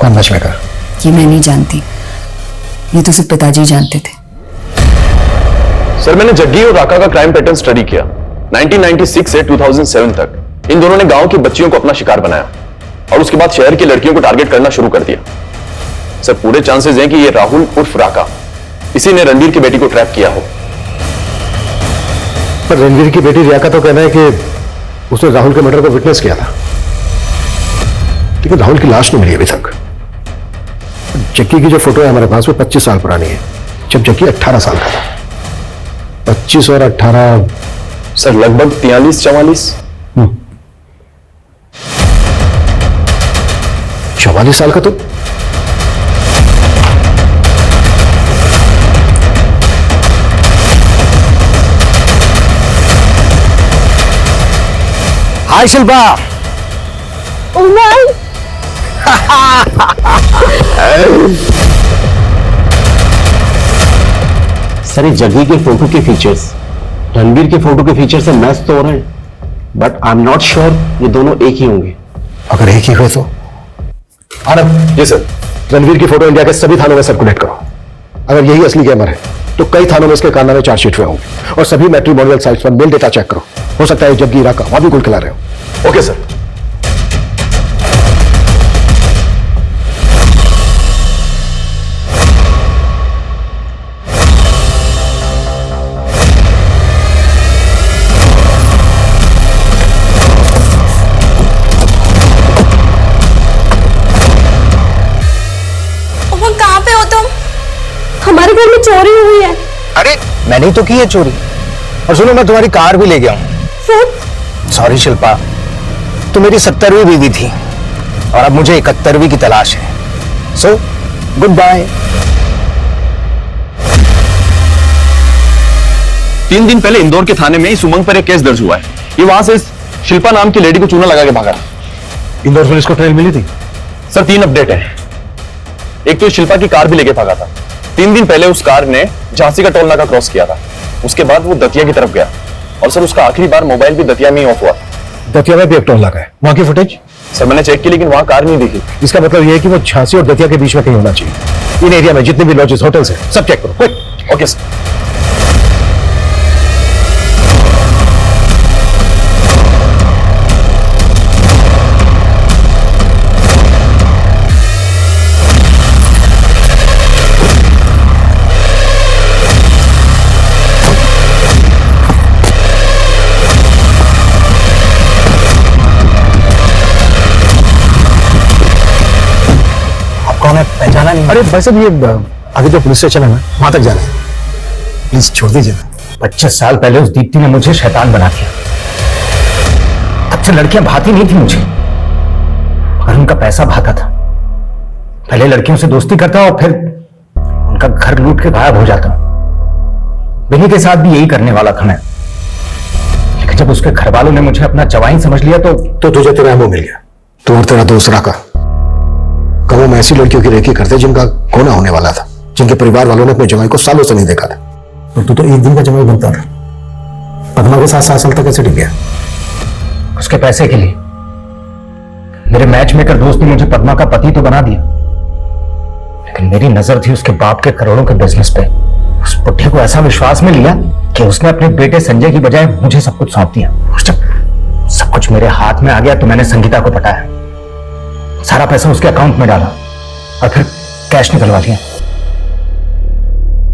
कौन मैच मेकर? ये मैं नहीं जानती, ये तो सिर्फ पिताजी जानते थे। सर मैंने जग्गी और राका का क्राइम पैटर्न स्टडी किया। 1996 से 2007 तक इन दोनों ने गांव की बच्चियों को अपना शिकार बनाया और उसके बाद शहर की लड़कियों को टारगेट करना शुरू कर दिया। सर पूरे चांसेस हैं कि ये राहुल उर्फ राका इसी ने रणवीर की बेटी को ट्रैप किया हो। पर रणवीर की बेटी रिया का तो कहना है कि उसने राहुल के मर्डर को विटनेस किया था, लेकिन राहुल की लाश नहीं मिली अभी तक। जग्गी की जो फोटो है हमारे पास वो 25 साल पुरानी है, जब जग्गी 18 साल का था। 25 और 18 सर लगभग 43-44। 44 साल का तो हाय शिल्पा। सर ये जग्गी के फोटो के फीचर्स रणवीर के फोटो के फीचर से मैच तो हो रहे हैं, but I am not sure ये दोनों एक ही होंगे। अगर एक ही हुए तो आनंद। जी सर। रणवीर की फोटो इंडिया के सभी थानों में सर्कुलेट करो। अगर यही असली गेमर है तो कई थानों में इसके कारनामे चार्जशीट हुए होंगे। और सभी मैट्रिमोनियल साइट्स पर मेल डेटा चेक करो, हो सकता है जग्गी राका वहां भी गोल खिला रहे हो। Okay sir. कहाँ पे हो तुम? हमारे घर में चोरी हुई है। अरे मैंने ही तो की है चोरी। और सुनो मैं तुम्हारी कार भी ले गया हूं। सॉरी शिल्पा, तू मेरी 70वीं बीवी थी और अब मुझे 71वीं की तलाश है। So good bye. 3 दिन पहले इंदौर के थाने में इस उमंग पर एक केस दर्ज हुआ है। ये वहां से इस शिल्पा नाम की लेडी को चूना लगा के भागा। इंदौर पुलिस को ट्रेल मिली थी? सर 3 अपडेट है। एक तो शिल्पा की कार भी लेके भागा था। 3 दिन पहले उस कार ने झांसी का टोल नाका क्रॉस किया था। उसके बाद वो दतिया की तरफ गया और सर उसका आखिरी बार मोबाइल भी दतिया में ही ऑफ हुआ। दतिया में भी एक टोल नाका है, वहां की फुटेज? सर मैंने चेक की लेकिन वहां कार नहीं दिखी। इसका मतलब यह है कि वो झांसी और दतिया के बीच में कहीं होना चाहिए। इन एरिया में जितने भी लॉजेस होटल्स हैं सब चेक करो क्विक। Okay sir. अरे भाई साहब ये आगे जो पुलिस स्टेशन है ना वहां तक जाना है, प्लीज छोड़ दीजिए। 25 साल पहले उस दीप्ति ने मुझे शैतान बना दिया। तब से लड़कियां भाती नहीं थी मुझे और उनका पैसा भाता था। पहले लड़कियों से दोस्ती करता और फिर उनका घर लूट के गायब हो जाता। बिन्नी के साथ भी यही करने वाला था मैं, लेकिन जब उसके घर वालों ने मुझे अपना जवाइन समझ लिया तो तुझे तेरा वो मिल गया। तू और तेरा दोस्त राका कहो में ऐसी लड़कियों की रेकी करते जिनका कोना होने वाला था, जिनके परिवार वालों ने अपने जवाई को सालों से नहीं देखा था। और तू तो एक दिन का जवाई बनता था। पद्मा के साथ 7 साल तक कैसे टिक गया? उसके पैसे के लिए। मेरे मैच मेकर दोस्त ने मुझे पद्मा का पति तो बना दिया, लेकिन मेरी नजर थी उसके बाप के करोड़ों के बिजनेस पे। उस पुट्ठे को ऐसा विश्वास में लिया कि उसने अपने बेटे संजय की बजाय मुझे सब कुछ सौंप दिया। और जब सब कुछ मेरे हाथ में आ गया तो मैंने संगीता को पटाया, सारा पैसा उसके अकाउंट में डाला और फिर कैश निकलवा लिया।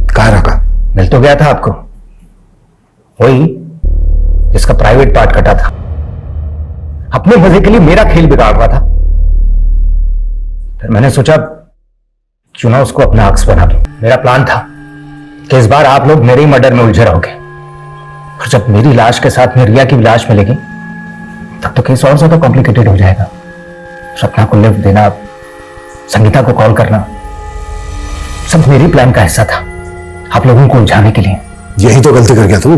कहाँ रखा? मिल तो गया था आपको, वही जिसका प्राइवेट पार्ट कटा था। अपने मजे के लिए मेरा खेल बिगाड़ रहा था। फिर मैंने सोचा क्यों ना उसको अपना अक्स बना दूं। मेरा प्लान था कि इस बार आप लोग मेरे ही मर्डर में उलझे रहोगे, और जब मेरी लाश के साथ में रिया की भी लाश मिलेगी तब तो केस और ज्यादा कॉम्प्लिकेटेड हो जाएगा। सपना को लिफ्ट देना, संगीता को कॉल करना, सब मेरी प्लान का हिस्सा था आप लोगों को उलझाने के लिए। यही तो गलती कर गया तू।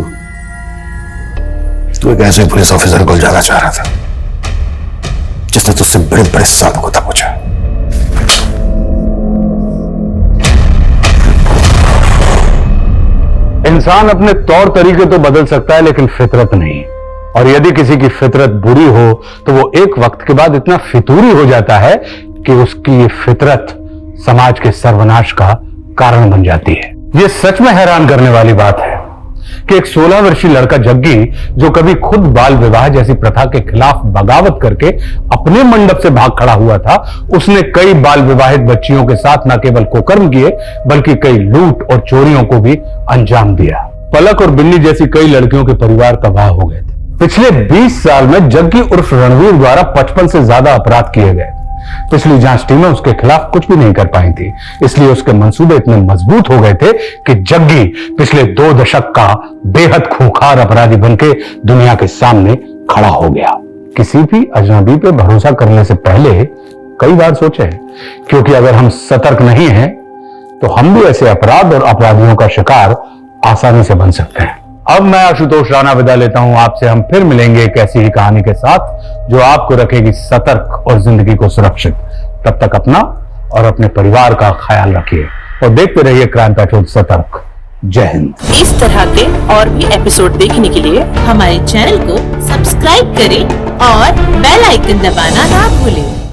तू एक ऐसे पुलिस ऑफिसर को उलझाना चाह रहा था जिसने तुझसे बड़े बड़े सांप को था पूछा। इंसान अपने तौर तरीके तो बदल सकता है लेकिन फितरत नहीं। और यदि किसी की फितरत बुरी हो तो वो एक वक्त के बाद इतना फितूरी हो जाता है कि उसकी ये फितरत समाज के सर्वनाश का कारण बन जाती है। ये सच में हैरान करने वाली बात है कि एक 16 वर्षीय लड़का जग्गी, जो कभी खुद बाल विवाह जैसी प्रथा के खिलाफ बगावत करके अपने मंडप से भाग खड़ा हुआ था, उसने कई बाल विवाहित बच्चियों के साथ न केवल कुकर्म किए बल्कि कई लूट और चोरियों को भी अंजाम दिया। पलक और बिन्नी जैसी कई लड़कियों के परिवार तबाह हो गए थे। पिछले 20 साल में जग्गी उर्फ रणवीर द्वारा 55 से ज्यादा अपराध किए गए। पिछली जांच टीमें उसके खिलाफ कुछ भी नहीं कर पाई थी, इसलिए उसके मंसूबे इतने मजबूत हो गए थे कि जग्गी पिछले 2 दशक का बेहद खूंखार अपराधी बनके दुनिया के सामने खड़ा हो गया। किसी भी अजनबी पे भरोसा करने से पहले कई बार सोचें, क्योंकि अगर हम सतर्क नहीं हैं तो हम भी ऐसे अपराध और अपराधियों का शिकार आसानी से बन सकते हैं। अब मैं आशुतोष राणा विदा लेता हूं आपसे। हम फिर मिलेंगे एक ऐसी ही कहानी के साथ जो आपको रखेगी सतर्क और जिंदगी को सुरक्षित। तब तक अपना और अपने परिवार का ख्याल रखिए और देखते रहिए क्राइम पेट्रोल सतर्क। जय हिंद। इस तरह के और भी एपिसोड देखने के लिए हमारे चैनल को सब्सक्राइब करें और बेल आइकन दबाना ना भूलें।